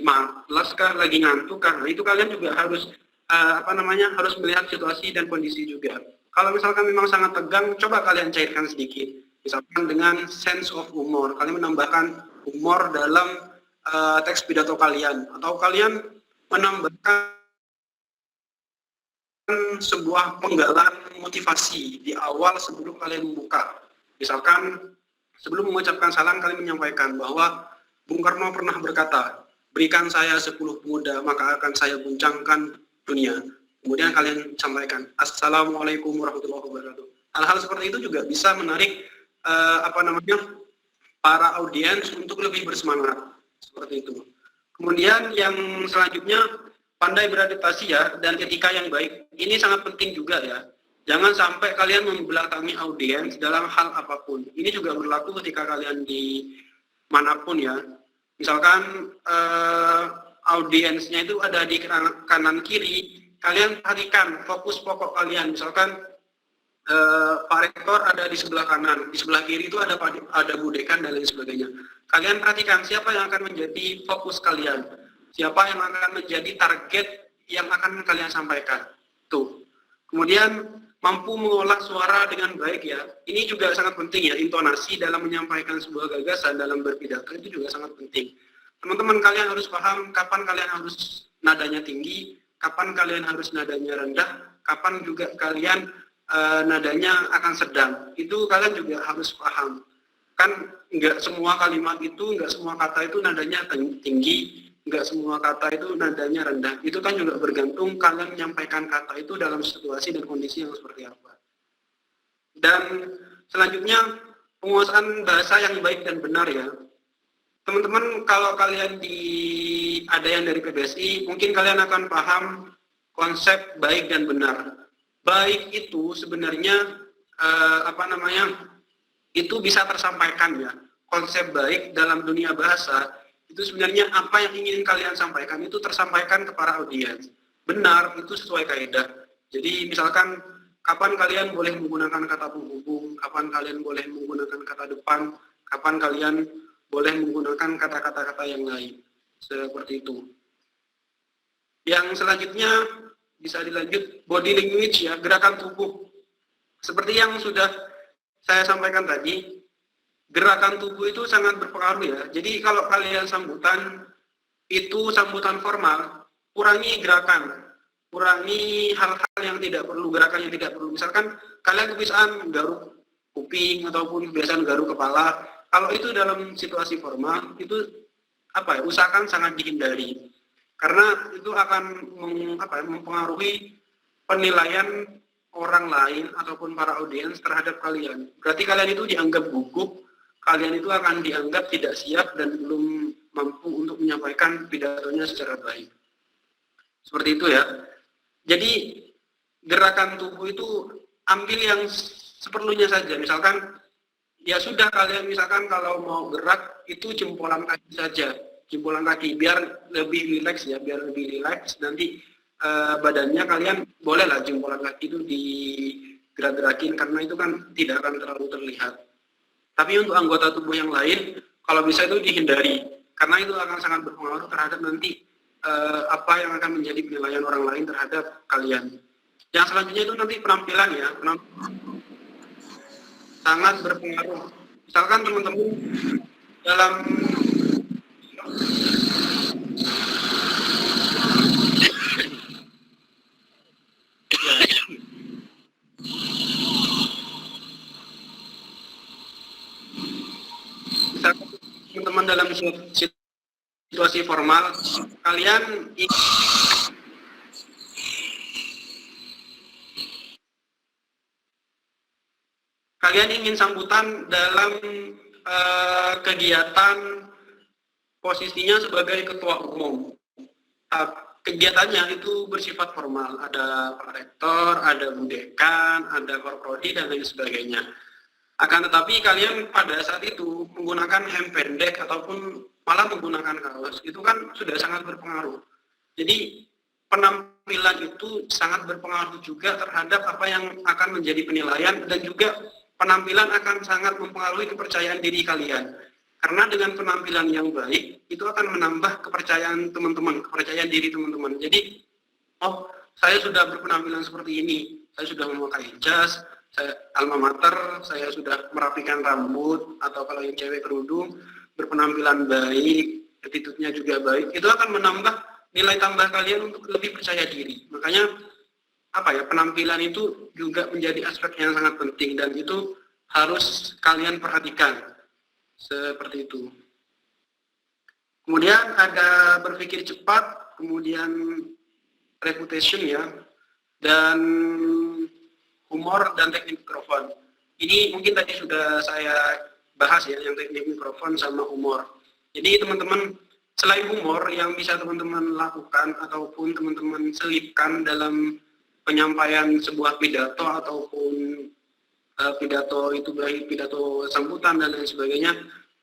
Malas kah, lagi ngantuk kah? Nah, itu kalian juga harus harus melihat situasi dan kondisi juga. Kalau misalkan memang sangat tegang, coba kalian cairkan sedikit. Misalkan dengan sense of humor, kalian menambahkan humor dalam teks pidato kalian, atau kalian menambahkan sebuah penggalan motivasi di awal sebelum kalian membuka. Misalkan sebelum mengucapkan salam, kalian menyampaikan bahwa Bung Karno pernah berkata, berikan saya 10 pemuda maka akan saya guncangkan dunia. Kemudian kalian sampaikan, Assalamualaikum warahmatullahi wabarakatuh. Hal-hal seperti itu juga bisa menarik para audiens untuk lebih bersemangat, seperti itu. Kemudian yang selanjutnya, pandai beradaptasi ya, dan etika yang baik. Ini sangat penting juga ya. Jangan sampai kalian membelakangi audiens dalam hal apapun. Ini juga berlaku ketika kalian di manapun ya. Misalkan audiensnya itu ada di kanan kiri, kalian perhatikan fokus pokok kalian. Misalkan Pak Rektor ada di sebelah kanan, di sebelah kiri itu ada Bu Dekan dan lain sebagainya. Kalian perhatikan siapa yang akan menjadi fokus kalian, siapa yang akan menjadi target yang akan kalian sampaikan. Tuh. Kemudian mampu mengolah suara dengan baik ya. Ini juga sangat penting ya, intonasi dalam menyampaikan sebuah gagasan dalam berpidato itu juga sangat penting. Teman-teman kalian harus paham kapan kalian harus nadanya tinggi, kapan kalian harus nadanya rendah, kapan juga kalian nadanya akan sedang. Itu kalian juga harus paham. Kan nggak semua kalimat itu, nggak semua kata itu nadanya tinggi, nggak semua kata itu nadanya rendah. Itu kan juga bergantung kalian menyampaikan kata itu dalam situasi dan kondisi yang seperti apa. Dan selanjutnya, penguasaan bahasa yang baik dan benar ya. Teman-teman, kalau kalian ada yang dari PBSI, mungkin kalian akan paham konsep baik dan benar. Baik itu sebenarnya itu bisa tersampaikan ya. Konsep baik dalam dunia bahasa itu sebenarnya apa yang ingin kalian sampaikan itu tersampaikan kepada audiens. Benar itu sesuai kaidah. Jadi misalkan kapan kalian boleh menggunakan kata penghubung, kapan kalian boleh menggunakan kata depan, kapan kalian boleh menggunakan kata-kata yang lain. Seperti itu. Yang selanjutnya bisa dilanjut body language ya, gerakan tubuh. Seperti yang sudah saya sampaikan tadi, gerakan tubuh itu sangat berpengaruh ya. Jadi kalau kalian sambutan, itu sambutan formal, kurangi gerakan, kurangi hal-hal yang tidak perlu, gerakan yang tidak perlu. Misalkan kalian kebiasaan garuk kuping ataupun kebiasaan garuk kepala, kalau itu dalam situasi formal, itu usahakan sangat dihindari. Karena itu akan mempengaruhi penilaian orang lain ataupun para audiens terhadap kalian. Berarti kalian itu dianggap gugup, kalian itu akan dianggap tidak siap dan belum mampu untuk menyampaikan pidatonya secara baik. Seperti itu ya. Jadi gerakan tubuh itu ambil yang seperlunya saja. Misalkan ya sudah, kalian misalkan kalau mau gerak itu jempolan kaki saja, jempolan kaki biar lebih rileks ya, biar lebih rileks. Nanti badannya kalian bolehlah jempolan kaki itu digerak-gerakin karena itu kan tidak akan terlalu terlihat. Tapi untuk anggota tubuh yang lain, kalau bisa itu dihindari, karena itu akan sangat berpengaruh terhadap nanti apa yang akan menjadi penilaian orang lain terhadap kalian. Yang selanjutnya itu nanti penampilan ya, sangat berpengaruh. Misalkan teman-teman dalam teman-teman dalam situasi formal, kalian ingin sambutan dalam kegiatan posisinya sebagai ketua umum. Kegiatannya itu bersifat formal, ada Pak Rektor, ada Bu Dekan, ada Korprodi dan lain sebagainya. Akan tetapi kalian pada saat itu menggunakan hem pendek ataupun malah menggunakan kaos, itu kan sudah sangat berpengaruh. Jadi penampilan itu sangat berpengaruh juga terhadap apa yang akan menjadi penilaian, dan juga penampilan akan sangat mempengaruhi kepercayaan diri kalian. Karena dengan penampilan yang baik, itu akan menambah kepercayaan teman-teman, kepercayaan diri teman-teman. Jadi, oh saya sudah berpenampilan seperti ini, saya sudah memakai jas, saya alma mater, saya sudah merapikan rambut, atau kalau yang cewek kerudung, berpenampilan baik, attitude-nya juga baik, itu akan menambah nilai tambah kalian untuk lebih percaya diri. Makanya penampilan itu juga menjadi aspek yang sangat penting dan itu harus kalian perhatikan seperti itu. Kemudian ada berpikir cepat, kemudian reputation ya, dan humor dan teknik mikrofon. Ini mungkin tadi sudah saya bahas ya, yang teknik mikrofon sama humor. Jadi teman-teman, selain humor yang bisa teman-teman lakukan ataupun teman-teman selipkan dalam penyampaian sebuah pidato ataupun pidato itu baik pidato sambutan dan lain sebagainya,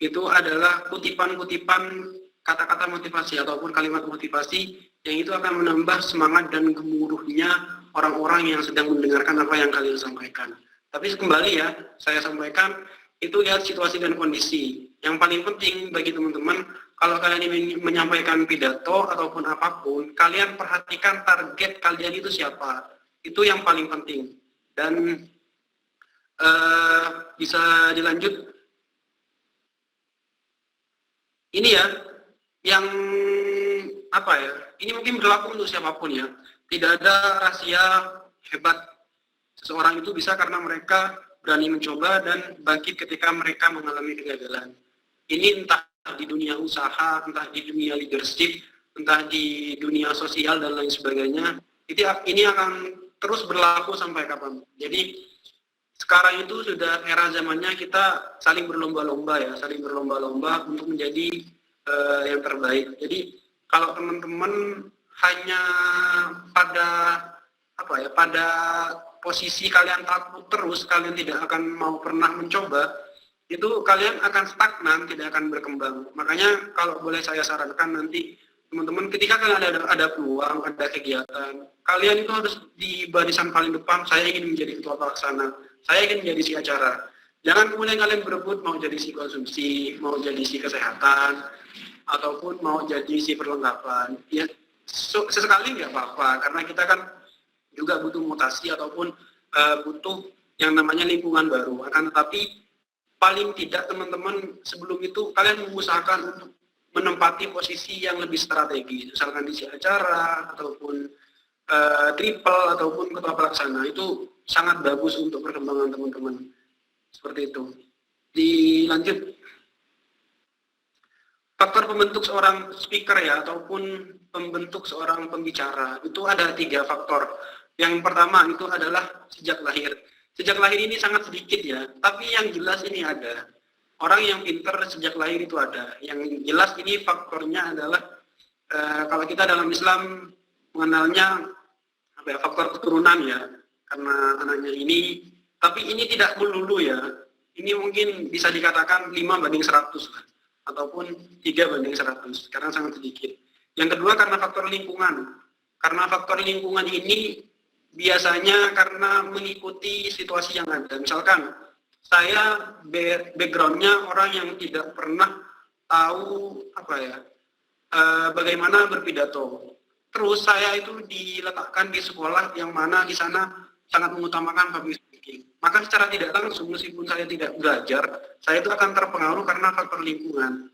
itu adalah kutipan-kutipan kata-kata motivasi ataupun kalimat motivasi yang itu akan menambah semangat dan gemuruhnya orang-orang yang sedang mendengarkan apa yang kalian sampaikan. Tapi kembali ya, saya sampaikan itu lihat situasi dan kondisi. Yang paling penting bagi teman-teman, kalau kalian ingin menyampaikan pidato ataupun apapun, kalian perhatikan target kalian itu siapa. Itu yang paling penting. Dan bisa dilanjut. Ini ya, yang ini mungkin berlaku untuk siapapun ya. Tidak ada rahasia hebat. Seseorang itu bisa karena mereka berani mencoba dan bangkit ketika mereka mengalami kegagalan. Ini entah di dunia usaha, entah di dunia leadership, entah di dunia sosial dan lain sebagainya. Ini akan terus berlaku sampai kapan. Jadi sekarang itu sudah era zamannya kita saling berlomba-lomba ya, saling berlomba-lomba untuk menjadi yang terbaik. Jadi kalau teman-teman hanya pada pada posisi kalian takut terus, kalian tidak akan mau pernah mencoba, itu kalian akan stagnan, tidak akan berkembang. Makanya kalau boleh saya sarankan nanti teman-teman ketika kalian ada peluang, ada kegiatan, kalian itu harus di barisan paling depan. Saya ingin menjadi ketua pelaksana, saya ingin menjadi si acara. Jangan kemudian kalian berebut mau jadi si konsumsi, mau jadi si kesehatan, ataupun mau jadi si perlengkapan. Ya, sesekali nggak apa-apa, karena kita kan juga butuh mutasi ataupun butuh yang namanya lingkungan baru. Akan tetapi paling tidak teman-teman sebelum itu kalian mengusahakan untuk menempati posisi yang lebih strategis, misalkan di si acara ataupun triple ataupun ketua pelaksana. Itu sangat bagus untuk perkembangan teman-teman. Seperti itu. Dilanjut. Faktor pembentuk seorang speaker ya, ataupun pembentuk seorang pembicara, itu ada 3 faktor. Yang pertama itu adalah sejak lahir. Sejak lahir ini sangat sedikit ya, tapi yang jelas ini ada. Orang yang pintar sejak lahir itu ada. Yang jelas ini faktornya adalah, kalau kita dalam Islam mengenalnya faktor keturunan ya, karena anaknya ini, tapi ini tidak melulu ya. Ini mungkin bisa dikatakan 5/100 lah, ataupun 3/100, karena sangat sedikit. Yang kedua karena faktor lingkungan. Karena faktor lingkungan ini biasanya karena mengikuti situasi yang ada. Misalkan saya backgroundnya orang yang tidak pernah tahu bagaimana berpidato. Terus saya itu diletakkan di sekolah yang mana di sana sangat mengutamakan public speaking. Maka secara tidak langsung meskipun saya tidak belajar, saya itu akan terpengaruh karena faktor lingkungan.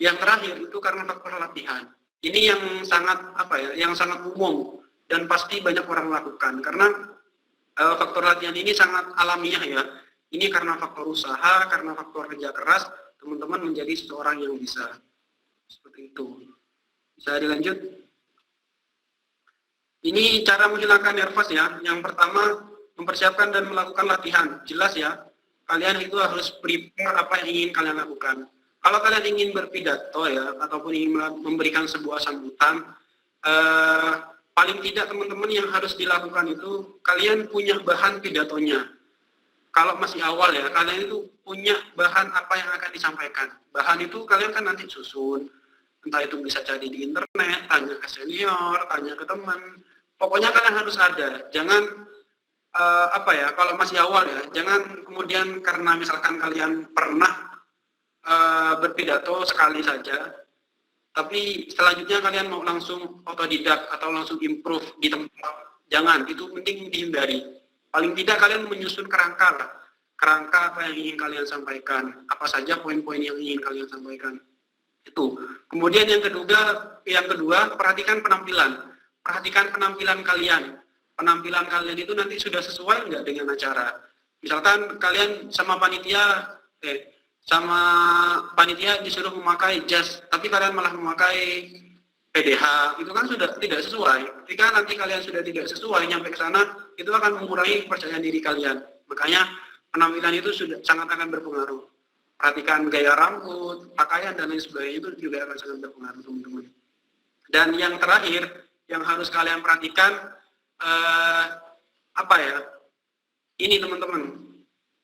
Yang terakhir itu karena faktor latihan. Ini yang sangat yang sangat umum dan pasti banyak orang lakukan karena faktor latihan ini sangat alamiah ya. Ini karena faktor usaha, karena faktor kerja keras, teman-teman menjadi seseorang yang bisa. Seperti itu. Bisa dilanjut? Ini cara menghilangkan nervous ya. Yang pertama, mempersiapkan dan melakukan latihan. Jelas ya, kalian itu harus prepare apa yang ingin kalian lakukan. Kalau kalian ingin berpidato ya, ataupun ingin memberikan sebuah sambutan, paling tidak teman-teman yang harus dilakukan itu, kalian punya bahan pidatonya. Kalau masih awal ya, kalian itu punya bahan apa yang akan disampaikan. Bahan itu kalian kan nanti susun, entah itu bisa cari di internet, tanya ke senior, tanya ke teman. Pokoknya kalian harus ada. Jangan kalau masih awal ya, jangan kemudian karena misalkan kalian pernah berpidato sekali saja, tapi selanjutnya kalian mau langsung otodidak atau langsung improve di tempat. Jangan, itu penting dihindari. Paling tidak kalian menyusun kerangka apa yang ingin kalian sampaikan, apa saja poin-poin yang ingin kalian sampaikan. Itu. Kemudian yang kedua, perhatikan penampilan. Perhatikan penampilan kalian. Penampilan kalian itu nanti sudah sesuai nggak dengan acara. Misalkan kalian sama panitia disuruh memakai jas, tapi kalian malah memakai PDH, itu kan sudah tidak sesuai. Ketika nanti kalian sudah tidak sesuai nyampe ke sana, itu akan mengurangi kepercayaan diri kalian. Makanya penampilan itu sudah sangat akan berpengaruh. Perhatikan gaya rambut, pakaian dan lain sebagainya, itu juga akan sangat berpengaruh, teman-teman. Dan yang terakhir yang harus kalian perhatikan ini teman-teman,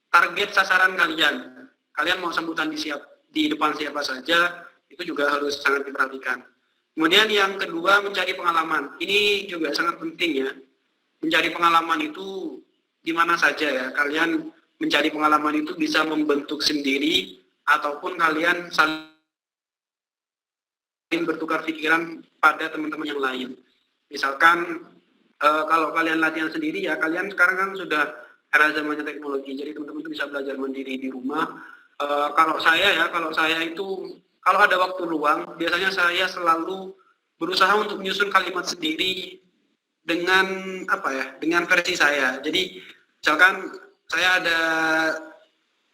target sasaran kalian. Kalian mau sambutan di depan siapa saja, itu juga harus sangat diperhatikan. Kemudian yang kedua, mencari pengalaman. Ini juga sangat penting ya. Mencari pengalaman itu di mana saja ya. Kalian mencari pengalaman itu bisa membentuk sendiri ataupun kalian saling bertukar pikiran pada teman-teman yang lain. Misalkan kalau kalian latihan sendiri ya, kalian sekarang kan sudah era zamannya teknologi, jadi teman-teman itu bisa belajar mandiri di rumah. Kalau saya itu kalau ada waktu luang, biasanya saya selalu berusaha untuk menyusun kalimat sendiri dengan dengan versi saya. Jadi misalkan saya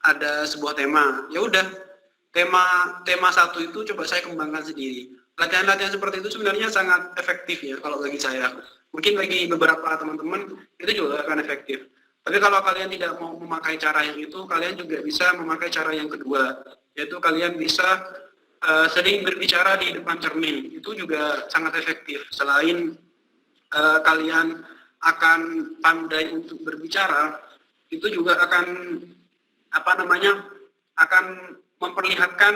ada sebuah tema, ya udah tema satu itu coba saya kembangkan sendiri. Latihan-latihan seperti itu sebenarnya sangat efektif ya kalau bagi saya. Mungkin bagi beberapa teman-teman itu juga akan efektif. Tapi kalau kalian tidak mau memakai cara yang itu, kalian juga bisa memakai cara yang kedua, yaitu kalian bisa sering berbicara di depan cermin. Itu juga sangat efektif. Selain kalian akan pandai untuk berbicara, itu juga akan akan memperlihatkan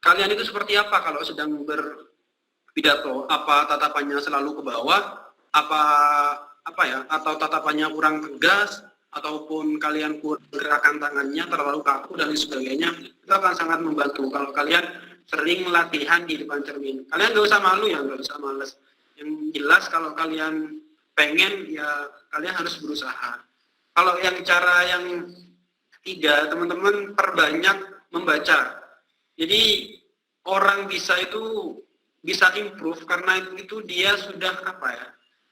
kalian itu seperti apa kalau sedang berpidato. Apa tatapannya selalu ke bawah, atau tatapannya kurang tegas, ataupun kalian kurang gerakan tangannya terlalu kaku dan sebagainya. Itu akan sangat membantu kalau kalian sering latihan di depan cermin. Kalian nggak usah malu ya, nggak usah males. Yang jelas kalau kalian pengen ya kalian harus berusaha. Kalau yang cara yang ketiga, teman-teman perbanyak membaca. Jadi orang bisa improve karena itu dia sudah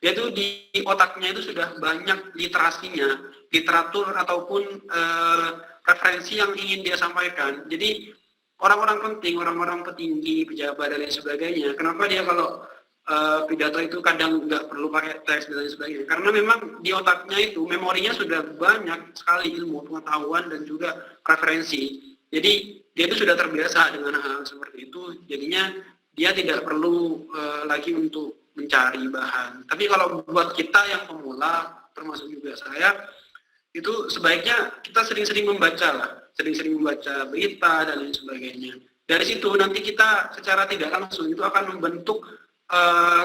dia itu di otaknya itu sudah banyak literasinya, literatur ataupun referensi yang ingin dia sampaikan. Jadi orang-orang penting, orang-orang petinggi, pejabat dan lain sebagainya, kenapa dia kalau pidato itu kadang nggak perlu pakai teks dan lain sebagainya? Karena memang di otaknya itu memorinya sudah banyak sekali ilmu, pengetahuan dan juga referensi. Jadi dia itu sudah terbiasa dengan hal seperti itu, jadinya dia tidak perlu lagi untuk mencari bahan. Tapi kalau buat kita yang pemula, termasuk juga saya, itu sebaiknya kita sering-sering membaca lah, sering-sering membaca berita dan lain sebagainya. Dari situ nanti kita secara tidak langsung itu akan membentuk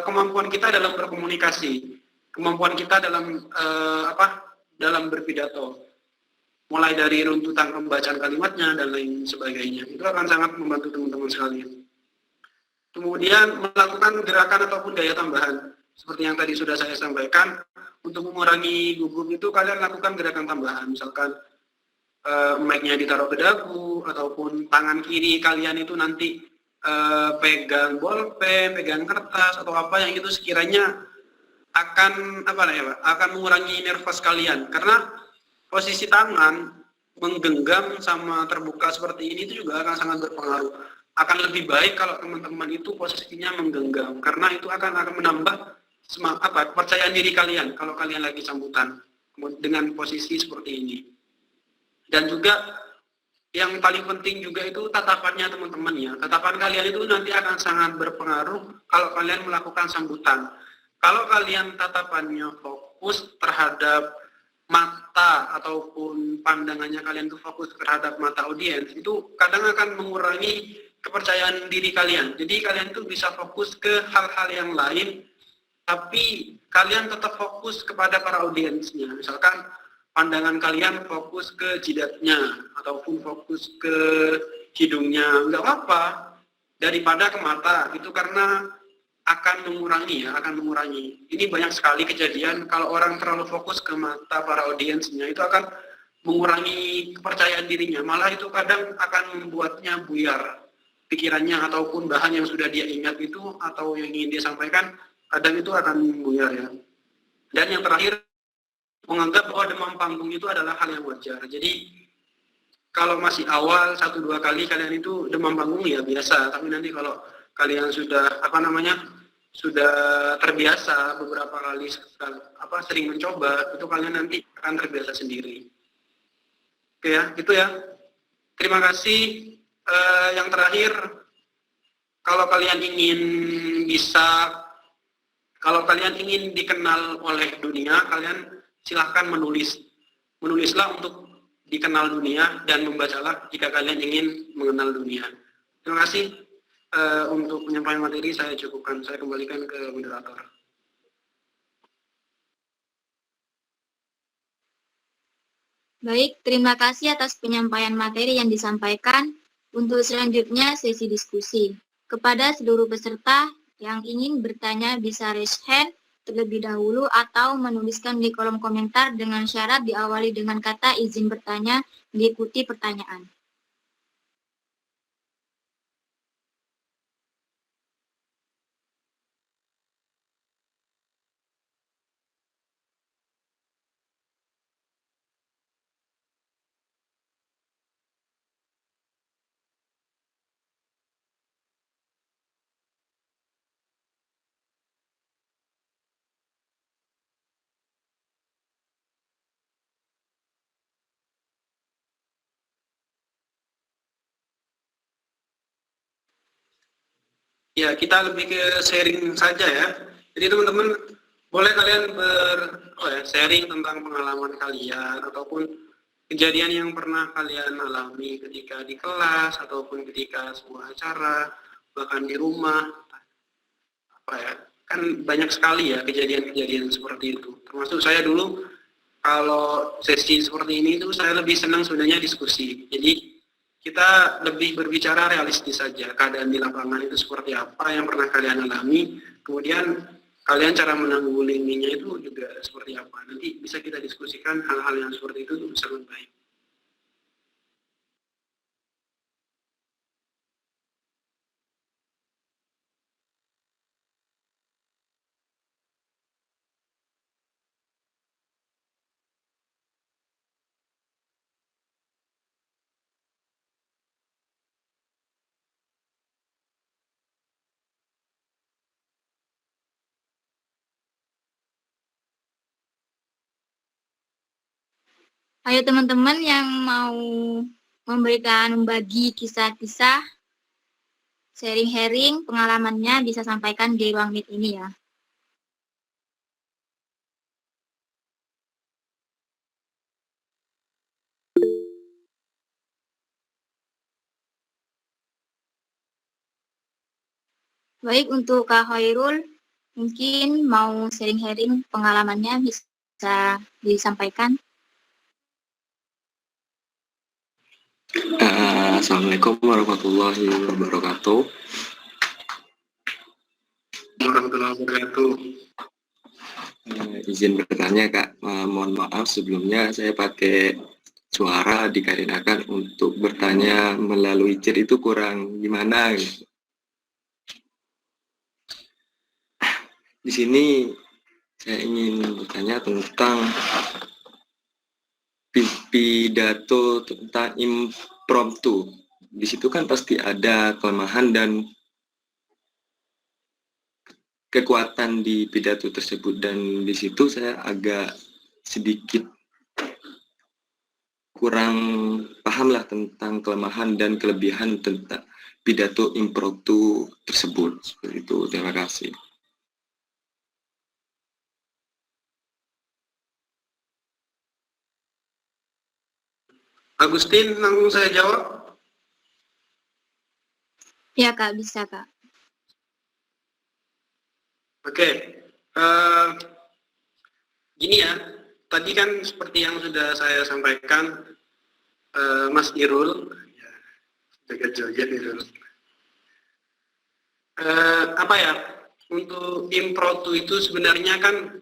kemampuan kita dalam berkomunikasi, kemampuan kita dalam berpidato. Mulai dari runtutan pembacaan kalimatnya dan lain sebagainya. Itu akan sangat membantu teman-teman sekalian. Kemudian melakukan gerakan ataupun daya tambahan. Seperti yang tadi sudah saya sampaikan, untuk mengurangi gugup itu kalian lakukan gerakan tambahan. Misalkan mic-nya ditaruh ke dagu, ataupun tangan kiri kalian itu nanti pegang bolpen, pegang kertas, atau apa yang itu sekiranya akan mengurangi nervous kalian. Karena posisi tangan menggenggam sama terbuka seperti ini itu juga akan sangat berpengaruh. Akan lebih baik kalau teman-teman itu posisinya menggenggam, karena itu akan menambah kepercayaan diri kalian kalau kalian lagi sambutan dengan posisi seperti ini. Dan juga yang paling penting juga itu tatapannya teman-teman ya. Tatapan kalian itu nanti akan sangat berpengaruh kalau kalian melakukan sambutan. Kalau kalian tatapannya fokus terhadap mata ataupun pandangannya kalian itu fokus terhadap mata audiens, itu kadang akan mengurangi kepercayaan diri kalian. Jadi kalian tuh bisa fokus ke hal-hal yang lain, tapi kalian tetap fokus kepada para audiensnya. Misalkan pandangan kalian fokus ke jidatnya ataupun fokus ke hidungnya, nggak apa-apa daripada ke mata. Itu karena akan mengurangi. Ini banyak sekali kejadian kalau orang terlalu fokus ke mata para audiensnya, itu akan mengurangi kepercayaan dirinya. Malah itu kadang akan membuatnya buyar. pikirannya ataupun bahan yang sudah dia ingat itu atau yang ingin dia sampaikan, kadang itu akan buyar ya. Dan yang terakhir, menganggap bahwa demam panggung itu adalah hal yang wajar. Jadi kalau masih awal 1-2 kali kalian itu demam panggung ya biasa, tapi nanti kalau kalian sudah sudah terbiasa beberapa kali sering mencoba, itu kalian nanti akan terbiasa sendiri. Oke ya, itu ya. Terima kasih. Yang terakhir, kalau kalian ingin dikenal oleh dunia, kalian silahkan menulis. Menulislah untuk dikenal dunia dan membacalah jika kalian ingin mengenal dunia. Terima kasih. Untuk penyampaian materi saya cukupkan. Saya kembalikan ke moderator. Baik, terima kasih atas penyampaian materi yang disampaikan. Untuk selanjutnya sesi diskusi. Kepada seluruh peserta yang ingin bertanya bisa raise hand terlebih dahulu atau menuliskan di kolom komentar dengan syarat diawali dengan kata izin bertanya diikuti pertanyaan. Ya, kita lebih ke sharing saja ya. Jadi teman-teman boleh kalian sharing tentang pengalaman kalian ataupun kejadian yang pernah kalian alami ketika di kelas ataupun ketika sebuah acara, bahkan di rumah. Kan banyak sekali ya kejadian-kejadian seperti itu. Termasuk saya dulu kalau sesi seperti ini itu saya lebih senang sebenarnya diskusi. Jadi kita lebih berbicara realistis saja, keadaan di lapangan itu seperti apa yang pernah kalian alami, kemudian kalian cara menanggulanginya itu juga seperti apa. Nanti bisa kita diskusikan hal-hal yang seperti itu sangat baik. Ayo teman-teman yang mau membagi kisah-kisah, sharing pengalamannya bisa sampaikan di ruang meet ini ya. Baik, untuk Kak Hoirul, mungkin mau sharing pengalamannya bisa disampaikan. Assalamualaikum warahmatullahi wabarakatuh. Warahmatullahi wabarakatuh. Izin bertanya Kak, mohon maaf sebelumnya saya pakai suara dikarenakan untuk bertanya melalui chat itu kurang gimana gitu. Di sini saya ingin bertanya tentang pidato tentang impromptu. Di situ kan pasti ada kelemahan dan kekuatan di pidato tersebut, dan di situ saya agak sedikit kurang paham lah tentang kelemahan dan kelebihan tentang pidato impromptu tersebut. Seperti itu. Terima kasih. Agustin, langsung saya jawab. Ya Kak, bisa Kak. Oke. Gini ya, tadi kan seperti yang sudah saya sampaikan, Mas Irul, joget-joget Irul. Untuk impromptu itu sebenarnya kan,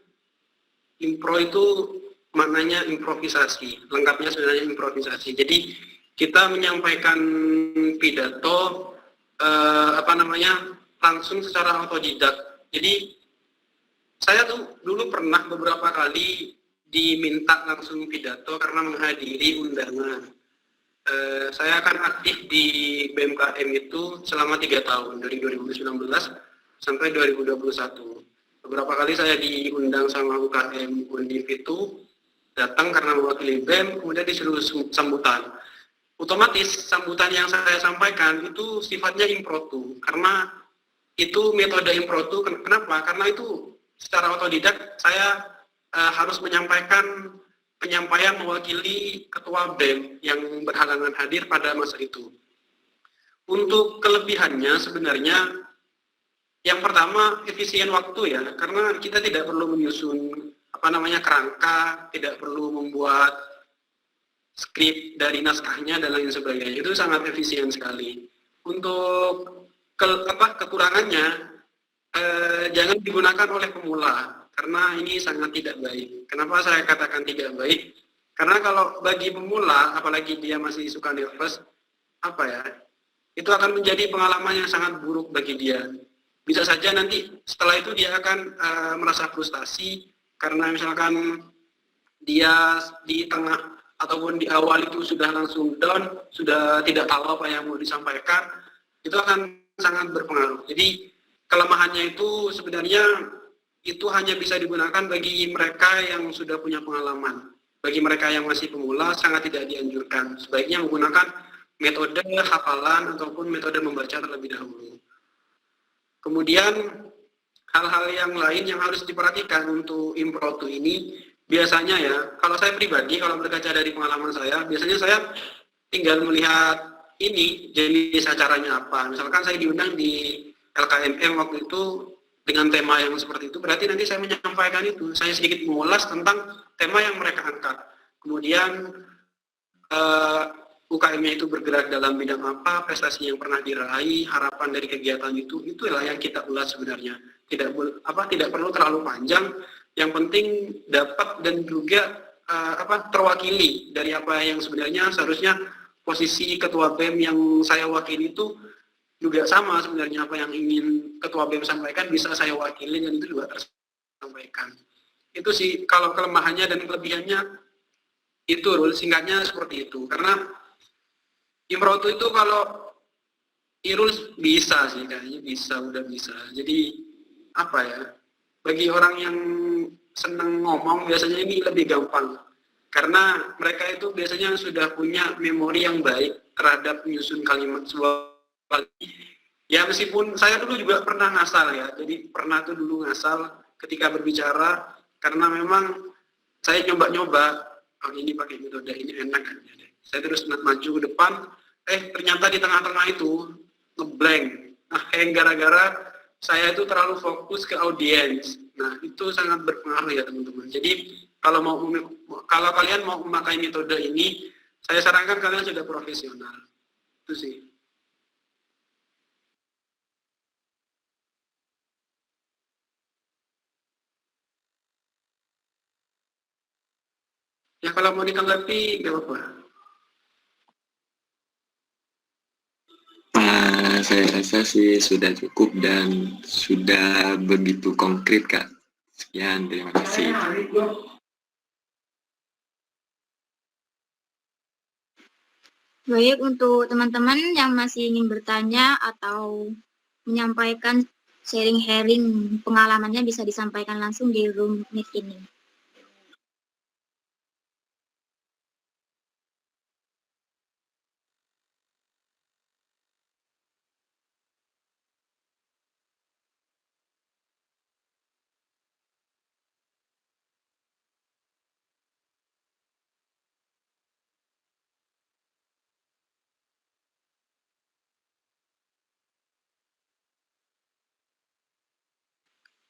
impro itu maknanya improvisasi, lengkapnya sebenarnya improvisasi. Jadi kita menyampaikan pidato langsung secara otodidak. Jadi saya tuh dulu pernah beberapa kali diminta langsung pidato karena menghadiri undangan. Saya akan aktif di BMKM itu selama 3 tahun, dari 2019 sampai 2021. Beberapa kali saya diundang sama UKM Undip itu, datang karena mewakili BEM, kemudian disuruh sambutan. Otomatis sambutan yang saya sampaikan itu sifatnya impromptu, karena itu metode impromptu. Kenapa? Karena itu secara otodidak saya harus menyampaikan penyampaian mewakili ketua BEM yang berhalangan hadir pada masa itu. Untuk kelebihannya sebenarnya yang pertama efisien waktu ya, karena kita tidak perlu menyusun kerangka, tidak perlu membuat skrip dari naskahnya dan lain sebagainya. Itu sangat efisien sekali. Untuk kekurangannya jangan digunakan oleh pemula, karena ini sangat tidak baik. Kenapa saya katakan tidak baik? Karena kalau bagi pemula, apalagi dia masih suka nervous, itu akan menjadi pengalaman yang sangat buruk bagi dia. Bisa saja nanti setelah itu dia akan merasa frustasi, karena misalkan dia di tengah ataupun di awal itu sudah langsung down, sudah tidak tahu apa yang mau disampaikan, itu akan sangat berpengaruh. Jadi kelemahannya itu sebenarnya itu hanya bisa digunakan bagi mereka yang sudah punya pengalaman. Bagi mereka yang masih pemula sangat tidak dianjurkan. Sebaiknya menggunakan metode hafalan ataupun metode membaca terlebih dahulu. Kemudian hal-hal yang lain yang harus diperhatikan untuk impromptu ini, biasanya ya, kalau saya pribadi, kalau berkaca dari pengalaman saya, biasanya saya tinggal melihat ini jenis acaranya apa. Misalkan saya diundang di LKMM waktu itu dengan tema yang seperti itu, berarti nanti saya menyampaikan itu, saya sedikit mengulas tentang tema yang mereka angkat. Kemudian UKM-nya itu bergerak dalam bidang apa, prestasi yang pernah diraih, harapan dari kegiatan itu, itulah yang kita ulas sebenarnya. Tidak perlu terlalu panjang, yang penting dapat dan juga terwakili dari apa yang sebenarnya seharusnya posisi ketua BEM yang saya wakili itu juga sama sebenarnya, apa yang ingin ketua BEM sampaikan bisa saya wakili dan itu juga tersampaikan. Itu sih kalau kelemahannya dan kelebihannya itu, Rul, singkatnya seperti itu. Karena impromptu itu kalau Irul bisa sih, kayaknya udah bisa. Jadi bagi orang yang senang ngomong biasanya ini lebih gampang. Karena mereka itu biasanya sudah punya memori yang baik terhadap menyusun kalimat sebuah. Ya meskipun saya dulu juga pernah ngasal ya, jadi pernah tuh dulu ngasal ketika berbicara, karena memang saya nyoba-nyoba, ini pakai metode ini enak kan, saya terus maju ke depan, ternyata di tengah-tengah itu ngeblank. Nah, gara-gara saya itu terlalu fokus ke audiens. Nah, itu sangat berpengaruh ya teman-teman. Jadi kalau kalian mau memakai metode ini, saya sarankan kalian sudah profesional. Itu sih. Ya kalau mau ditanggapi, nggak apa-apa. Saya rasa sih sudah cukup dan sudah begitu konkret, Kak. Sekian, terima kasih. Baik, untuk teman-teman yang masih ingin bertanya atau menyampaikan sharing pengalamannya bisa disampaikan langsung di room meet ini.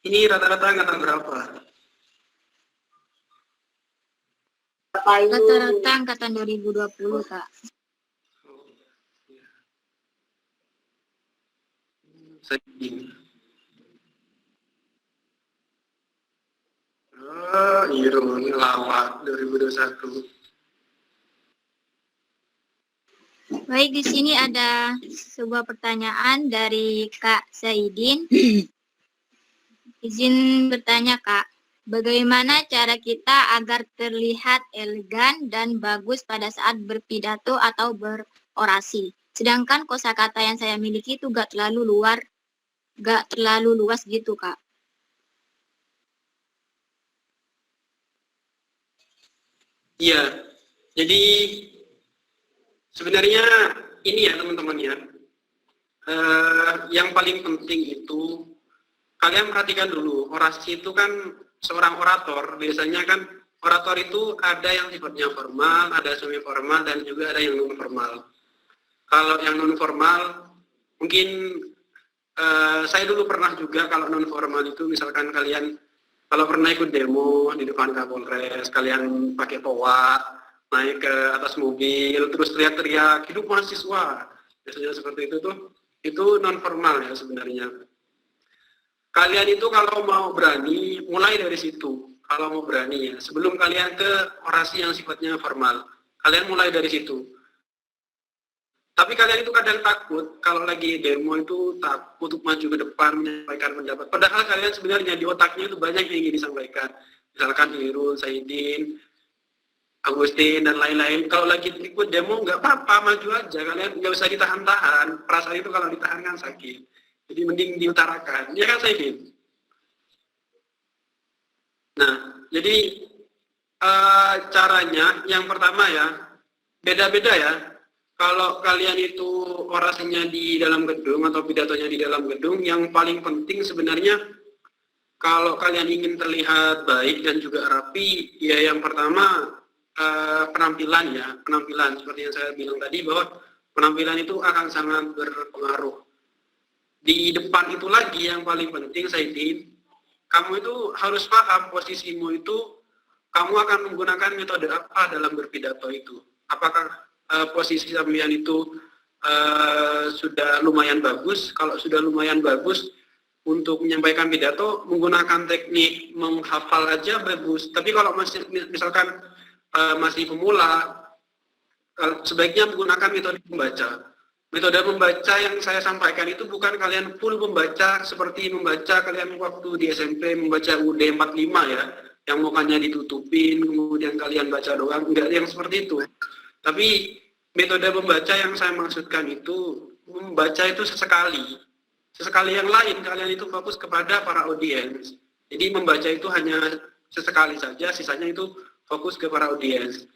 Ini rata-rata angkatan berapa? Rata-rata angkatan 2020, Kak. Irul lawak 2021. Baik, di sini ada sebuah pertanyaan dari Kak Saidin. Izin bertanya, Kak. Bagaimana cara kita agar terlihat elegan dan bagus pada saat berpidato atau berorasi? Sedangkan kosakata yang saya miliki itu gak terlalu luas gitu, Kak. Iya, jadi sebenarnya ini ya teman-teman ya, yang paling penting itu kalian perhatikan dulu, orasi itu kan seorang orator, biasanya kan orator itu ada yang sifatnya formal, ada semi formal, dan juga ada yang non formal. Kalau yang non formal, mungkin saya dulu pernah juga kalau non formal itu misalkan kalian kalau pernah ikut demo di depan Kapolres, kalian pakai toa, naik ke atas mobil, terus teriak-teriak, hidup mahasiswa. Biasanya seperti itu tuh, itu non formal ya sebenarnya. Kalian itu kalau mau berani, mulai dari situ. Kalau mau berani ya, sebelum kalian ke orasi yang sifatnya formal, kalian mulai dari situ. Tapi kalian itu kadang takut, kalau lagi demo itu takut untuk maju ke depan, menyampaikan pendapat. Padahal kalian sebenarnya di otaknya itu banyak yang ingin disampaikan. Misalkan Irul, Saidin, Agustin, dan lain-lain. Kalau lagi ikut demo, nggak apa-apa, maju aja. Kalian nggak usah ditahan-tahan. Perasaan itu kalau ditahan kan sakit. Jadi mending diutarakan. Ya kan Saidin? Nah, jadi caranya yang pertama ya, beda-beda ya. Kalau kalian itu orasinya di dalam gedung atau pidatonya di dalam gedung, yang paling penting sebenarnya kalau kalian ingin terlihat baik dan juga rapi, ya yang pertama penampilan ya, penampilan seperti yang saya bilang tadi bahwa penampilan itu akan sangat berpengaruh. Di depan itu lagi yang paling penting, Saidin, kamu itu harus paham posisimu itu, kamu akan menggunakan metode apa dalam berpidato itu. Apakah posisi sampean itu sudah lumayan bagus? Kalau sudah lumayan bagus untuk menyampaikan pidato, menggunakan teknik menghafal aja bagus. Tapi kalau masih misalkan masih pemula, sebaiknya menggunakan metode membaca. Metode membaca yang saya sampaikan itu bukan kalian full membaca seperti membaca kalian waktu di SMP membaca UD 45 ya, yang mukanya ditutupin, kemudian kalian baca doang, enggak yang seperti itu. Tapi metode membaca yang saya maksudkan itu, membaca itu sesekali. Sesekali yang lain, kalian itu fokus kepada para audiens. Jadi membaca itu hanya sesekali saja, sisanya itu fokus ke para audiens.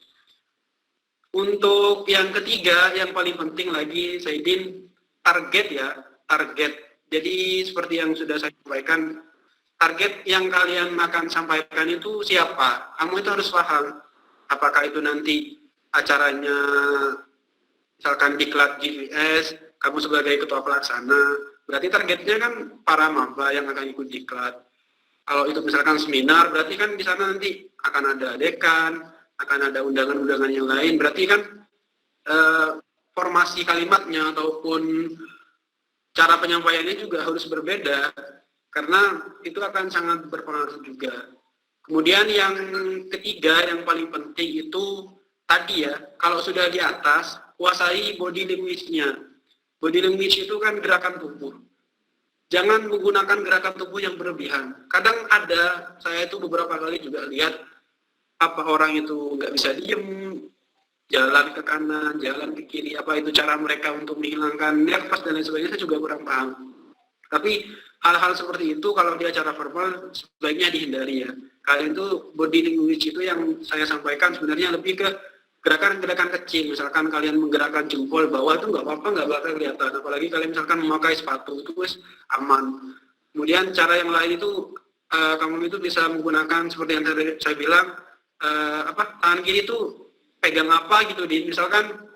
Untuk yang ketiga, yang paling penting lagi, Saidin, target ya, target. Jadi seperti yang sudah saya sampaikan, target yang kalian akan sampaikan itu siapa? Kamu itu harus paham, apakah itu nanti acaranya, misalkan diklat GVS, kamu sebagai ketua pelaksana, berarti targetnya kan para maba yang akan ikut diklat. Kalau itu misalkan seminar, berarti kan di sana nanti akan ada dekan, akan ada undangan-undangan yang lain, berarti kan formasi kalimatnya ataupun cara penyampaiannya juga harus berbeda, karena itu akan sangat berpengaruh juga. Kemudian yang ketiga, yang paling penting itu tadi ya, kalau sudah di atas, kuasai body language-nya. Body language itu kan gerakan tubuh. Jangan menggunakan gerakan tubuh yang berlebihan. Kadang ada, saya itu beberapa kali juga lihat, apa orang itu nggak bisa diem, jalan ke kanan, jalan ke kiri, apa itu cara mereka untuk menghilangkan nervous dan lain sebagainya, saya juga kurang paham. Tapi hal-hal seperti itu kalau di acara formal sebaiknya dihindari ya. Kalian itu body language itu yang saya sampaikan sebenarnya lebih ke gerakan-gerakan kecil. Misalkan kalian menggerakkan jempol bawah itu nggak apa-apa, nggak bakal kelihatan. Apalagi kalian misalkan memakai sepatu itu wes aman. Kemudian cara yang lain itu kamu itu bisa menggunakan seperti yang saya bilang, tangan kiri itu pegang apa gitu, misalkan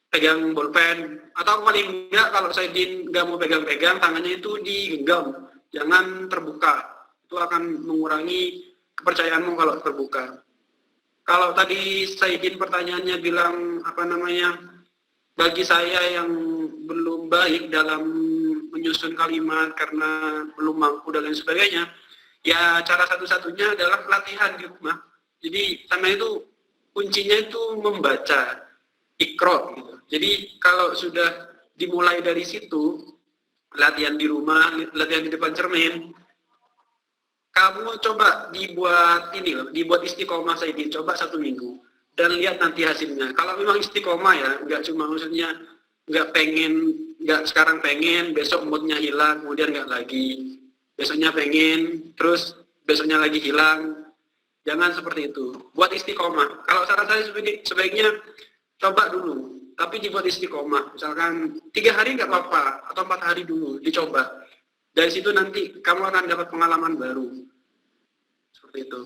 pegang bolpen, atau paling enggak kalau saya nggak mau pegang-pegang, tangannya itu digenggam, jangan terbuka. Itu akan mengurangi kepercayaanmu kalau terbuka. Kalau tadi Saidin pertanyaannya bilang bagi saya yang belum baik dalam menyusun kalimat karena belum mampu dan lain sebagainya, ya cara satu-satunya adalah latihan di rumah. Jadi sana itu kuncinya itu membaca ikro gitu. Jadi kalau sudah dimulai dari situ, latihan di rumah, latihan di depan cermin, kamu coba dibuat istiqomah Saidin, coba 1 minggu dan lihat nanti hasilnya. Kalau memang istiqomah ya, nggak cuma maksudnya nggak sekarang pengen, besok moodnya hilang, kemudian nggak lagi, besoknya pengen, terus besoknya lagi hilang. Jangan seperti itu. Buat istiqomah. Kalau saran saya sebaiknya coba dulu, tapi dibuat istiqomah. Misalkan 3 hari nggak apa-apa, atau 4 hari dulu, dicoba. Dari situ nanti kamu akan dapat pengalaman baru. Seperti itu.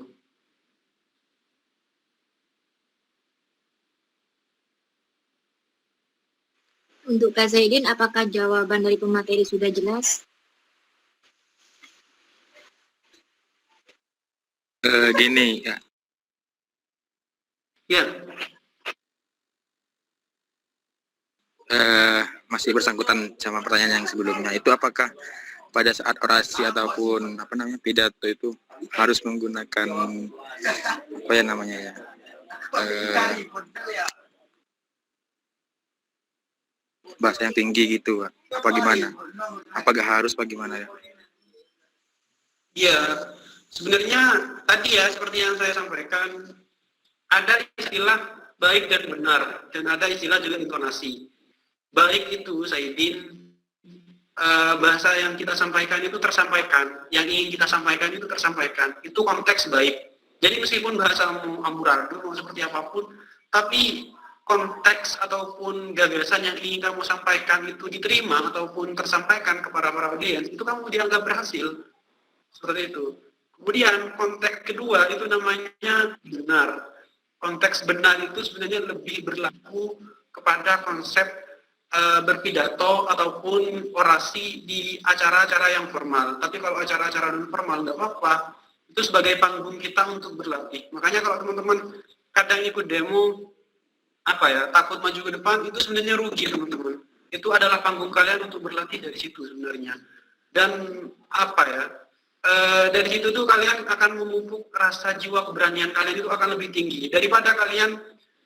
Untuk Kak Zaidin, apakah jawaban dari pemateri sudah jelas? Gini ya, Ya, masih bersangkutan sama pertanyaan yang sebelumnya, itu apakah pada saat orasi ataupun pidato itu harus menggunakan apa ya namanya ya, bahasa yang tinggi gitu, apa gimana? Apakah harus bagaimana ya? iya. Sebenarnya tadi ya seperti yang saya sampaikan, ada istilah baik dan benar, dan ada istilah juga intonasi. Baik itu, Saidin, bahasa yang kita sampaikan itu tersampaikan, yang ingin kita sampaikan itu tersampaikan, itu konteks baik. Jadi meskipun bahasamu amburadul mau seperti apapun, tapi konteks ataupun gagasan yang ingin kamu sampaikan itu diterima ataupun tersampaikan kepada para audiens, itu kamu dianggap berhasil. Seperti itu. Kemudian konteks kedua itu namanya benar. Konteks benar itu sebenarnya lebih berlaku kepada konsep berpidato ataupun orasi di acara-acara yang formal. Tapi kalau acara-acara non formal nggak apa-apa. Itu sebagai panggung kita untuk berlatih. Makanya kalau teman-teman kadang ikut demo takut maju ke depan, itu sebenarnya rugi teman-teman. Itu adalah panggung kalian untuk berlatih dari situ sebenarnya. Dan dari situ tuh kalian akan memupuk rasa jiwa keberanian kalian itu akan lebih tinggi daripada kalian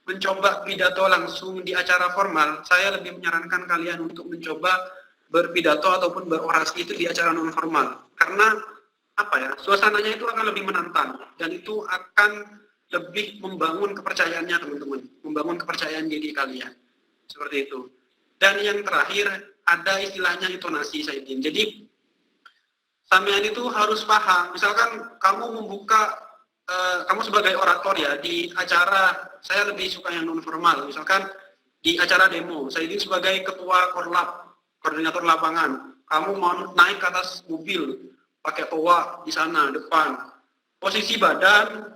mencoba pidato langsung di acara formal. Saya lebih menyarankan kalian untuk mencoba berpidato ataupun berorasi itu di acara non formal, karena suasananya itu akan lebih menantang dan itu akan lebih membangun kepercayaannya teman-teman, membangun kepercayaan diri kalian seperti itu. Dan yang terakhir ada istilahnya intonasi, Saidin. Jadi sampean itu harus paham, misalkan kamu membuka, kamu sebagai orator ya, di acara, saya lebih suka yang non formal, misalkan di acara demo, saya ini sebagai ketua korlap, koordinator lapangan, kamu mau naik ke atas mobil, pakai toa di sana, depan, posisi badan,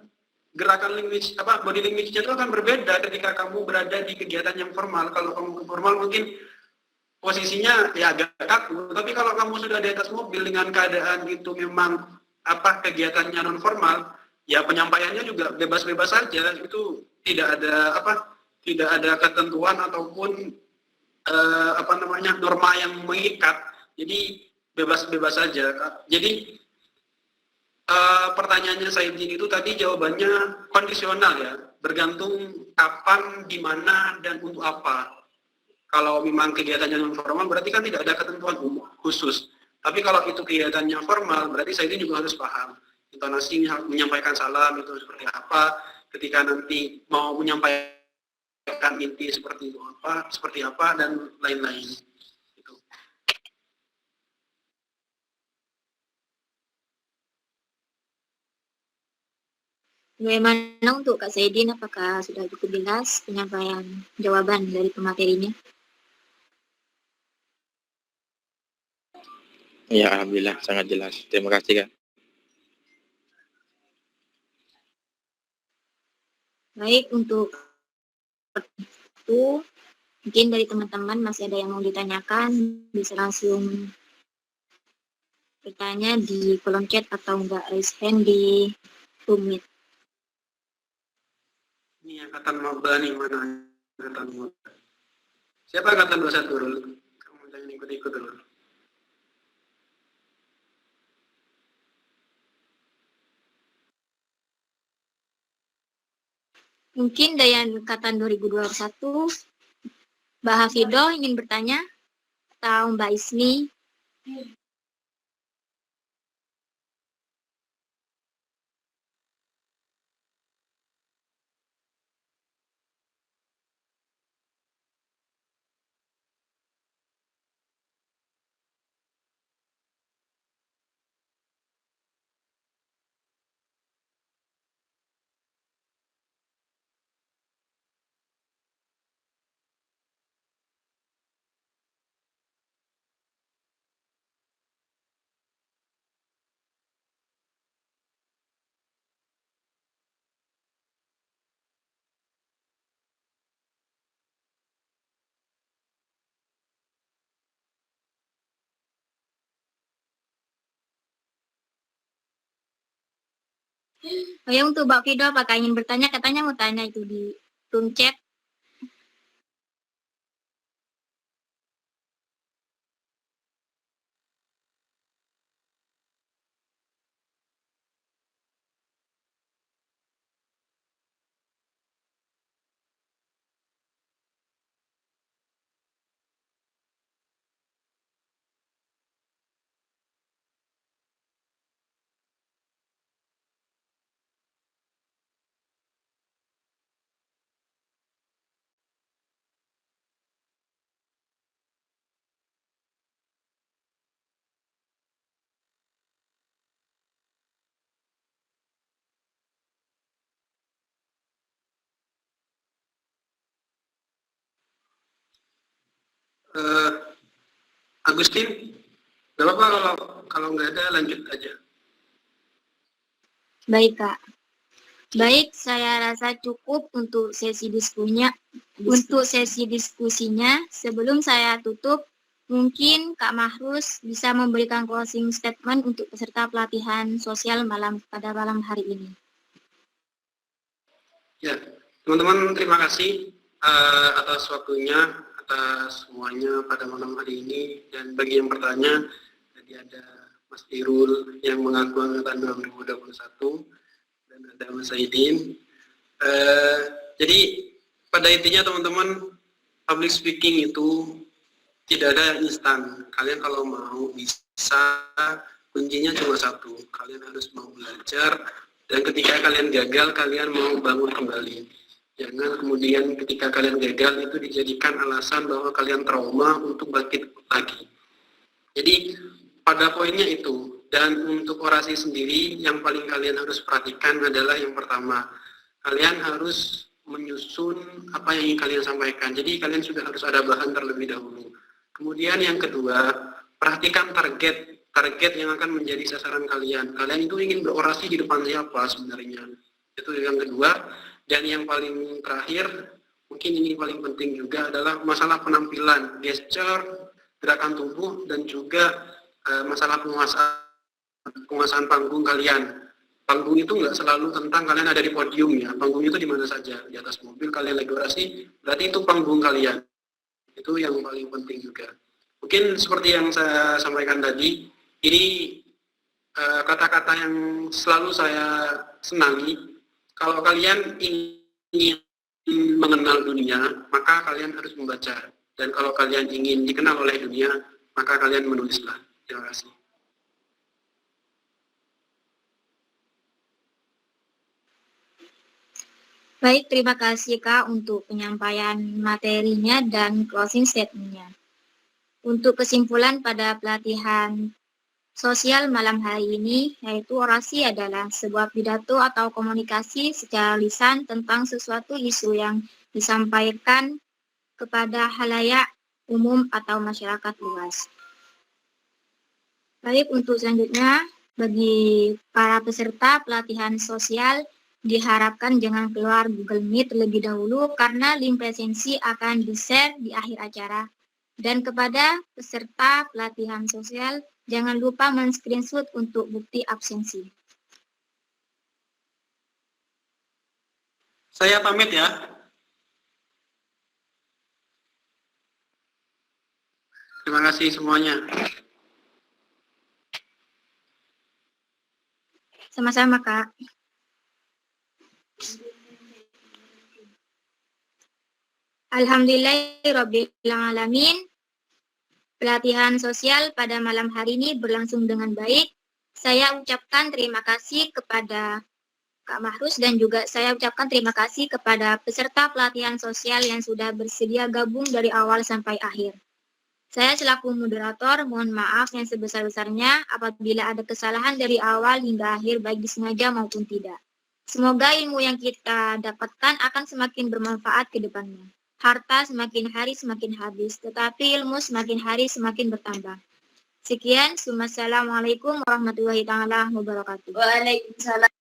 gerakan language, body language-nya itu akan berbeda ketika kamu berada di kegiatan yang formal. Kalau kamu formal mungkin posisinya ya agak kaku, tapi kalau kamu sudah di atas mobil dengan keadaan itu memang kegiatannya non formal, ya penyampaiannya juga bebas-bebas saja, itu tidak ada ketentuan ataupun norma yang mengikat, jadi bebas-bebas saja. Jadi pertanyaannya Saidin itu tadi jawabannya kondisional ya, bergantung kapan, di mana, dan untuk apa. Kalau memang kegiatannya non formal berarti kan tidak ada ketentuan khusus. Tapi kalau itu kegiatannya formal berarti saya ini juga harus paham intonasi menyampaikan salam itu seperti apa, ketika nanti mau menyampaikan inti seperti apa dan lain-lain. Gitu. Bagaimana untuk Kak Zaidin, apakah sudah cukup jelas penyampaian jawaban dari pematerinya? Ya, alhamdulillah sangat jelas. Terima kasih, Kak. Baik, untuk itu mungkin dari teman-teman masih ada yang mau ditanyakan, bisa langsung bertanya di kolom chat atau enggak raise hand di Zoom Meet. Ini angkatan maba nih, mana angkatan maba? Siapa angkatan 21 dulu? Kamu jangan ikut-ikut dulu. Mungkin Dayan Angkatan 2021, Mbak Hafido ingin bertanya, atau Mbak Isni? Oh ya, untuk Mbak Fido, apakah ingin bertanya? Katanya mau tanya itu di room chat. Agustin, nggak apa-apa kalau nggak ada lanjut aja. Baik, Kak. Baik, saya rasa cukup untuk sesi diskusinya. Sebelum saya tutup, mungkin Kak Mahrus bisa memberikan closing statement untuk peserta pelatihan sosial pada malam hari ini. Ya, teman-teman, terima kasih atas waktunya, atas semuanya pada malam hari ini. Dan bagi yang bertanya, tadi ada Mas Irul yang mengaku angkatan 2021 dan ada Mas Aidin. Jadi pada intinya teman-teman, public speaking itu tidak ada yang instan. Kalian kalau mau bisa, kuncinya cuma satu. Kalian harus mau belajar, dan ketika kalian gagal, kalian mau bangun kembali. Jangan kemudian ketika kalian gagal itu dijadikan alasan bahwa kalian trauma untuk bangkit lagi. Jadi pada poinnya itu. Dan untuk orasi sendiri, yang paling kalian harus perhatikan adalah yang pertama, kalian harus menyusun apa yang ingin kalian sampaikan. Jadi kalian sudah harus ada bahan terlebih dahulu. Kemudian yang kedua, perhatikan target yang akan menjadi sasaran kalian. Kalian itu ingin berorasi di depan siapa sebenarnya? Itu yang kedua. Dan yang paling terakhir, mungkin ini paling penting juga, adalah masalah penampilan, gesture, gerakan tubuh, dan juga masalah penguasaan panggung kalian. Panggung itu nggak selalu tentang kalian ada di podium ya. Panggung itu di mana saja. Di atas mobil kalian lagi orasi, berarti itu panggung kalian. Itu yang paling penting juga. Mungkin seperti yang saya sampaikan tadi, ini kata-kata yang selalu saya senangi. Kalau kalian ingin mengenal dunia, maka kalian harus membaca. Dan kalau kalian ingin dikenal oleh dunia, maka kalian menulislah. Terima kasih. Baik, terima kasih Kak untuk penyampaian materinya dan closing statement-nya. Untuk kesimpulan pada pelatihan sosial malam hari ini, yaitu orasi adalah sebuah pidato atau komunikasi secara lisan tentang sesuatu isu yang disampaikan kepada halayak umum atau masyarakat luas. Baik, untuk selanjutnya, bagi para peserta pelatihan sosial, diharapkan jangan keluar Google Meet terlebih dahulu karena link presensi akan di-share di akhir acara. Dan kepada peserta pelatihan sosial, jangan lupa men-screenshot untuk bukti absensi. Saya pamit ya. Terima kasih semuanya. Sama-sama, Kak. Alhamdulillahirrabbilalamin. Pelatihan sosial pada malam hari ini berlangsung dengan baik. Saya ucapkan terima kasih kepada Kak Mahrus dan juga saya ucapkan terima kasih kepada peserta pelatihan sosial yang sudah bersedia gabung dari awal sampai akhir. Saya selaku moderator mohon maaf yang sebesar-besarnya apabila ada kesalahan dari awal hingga akhir baik disengaja maupun tidak. Semoga ilmu yang kita dapatkan akan semakin bermanfaat ke depannya. Harta semakin hari semakin habis, tetapi ilmu semakin hari semakin bertambah. Sekian, Assalamualaikum warahmatullahi wabarakatuh. Waalaikumsalam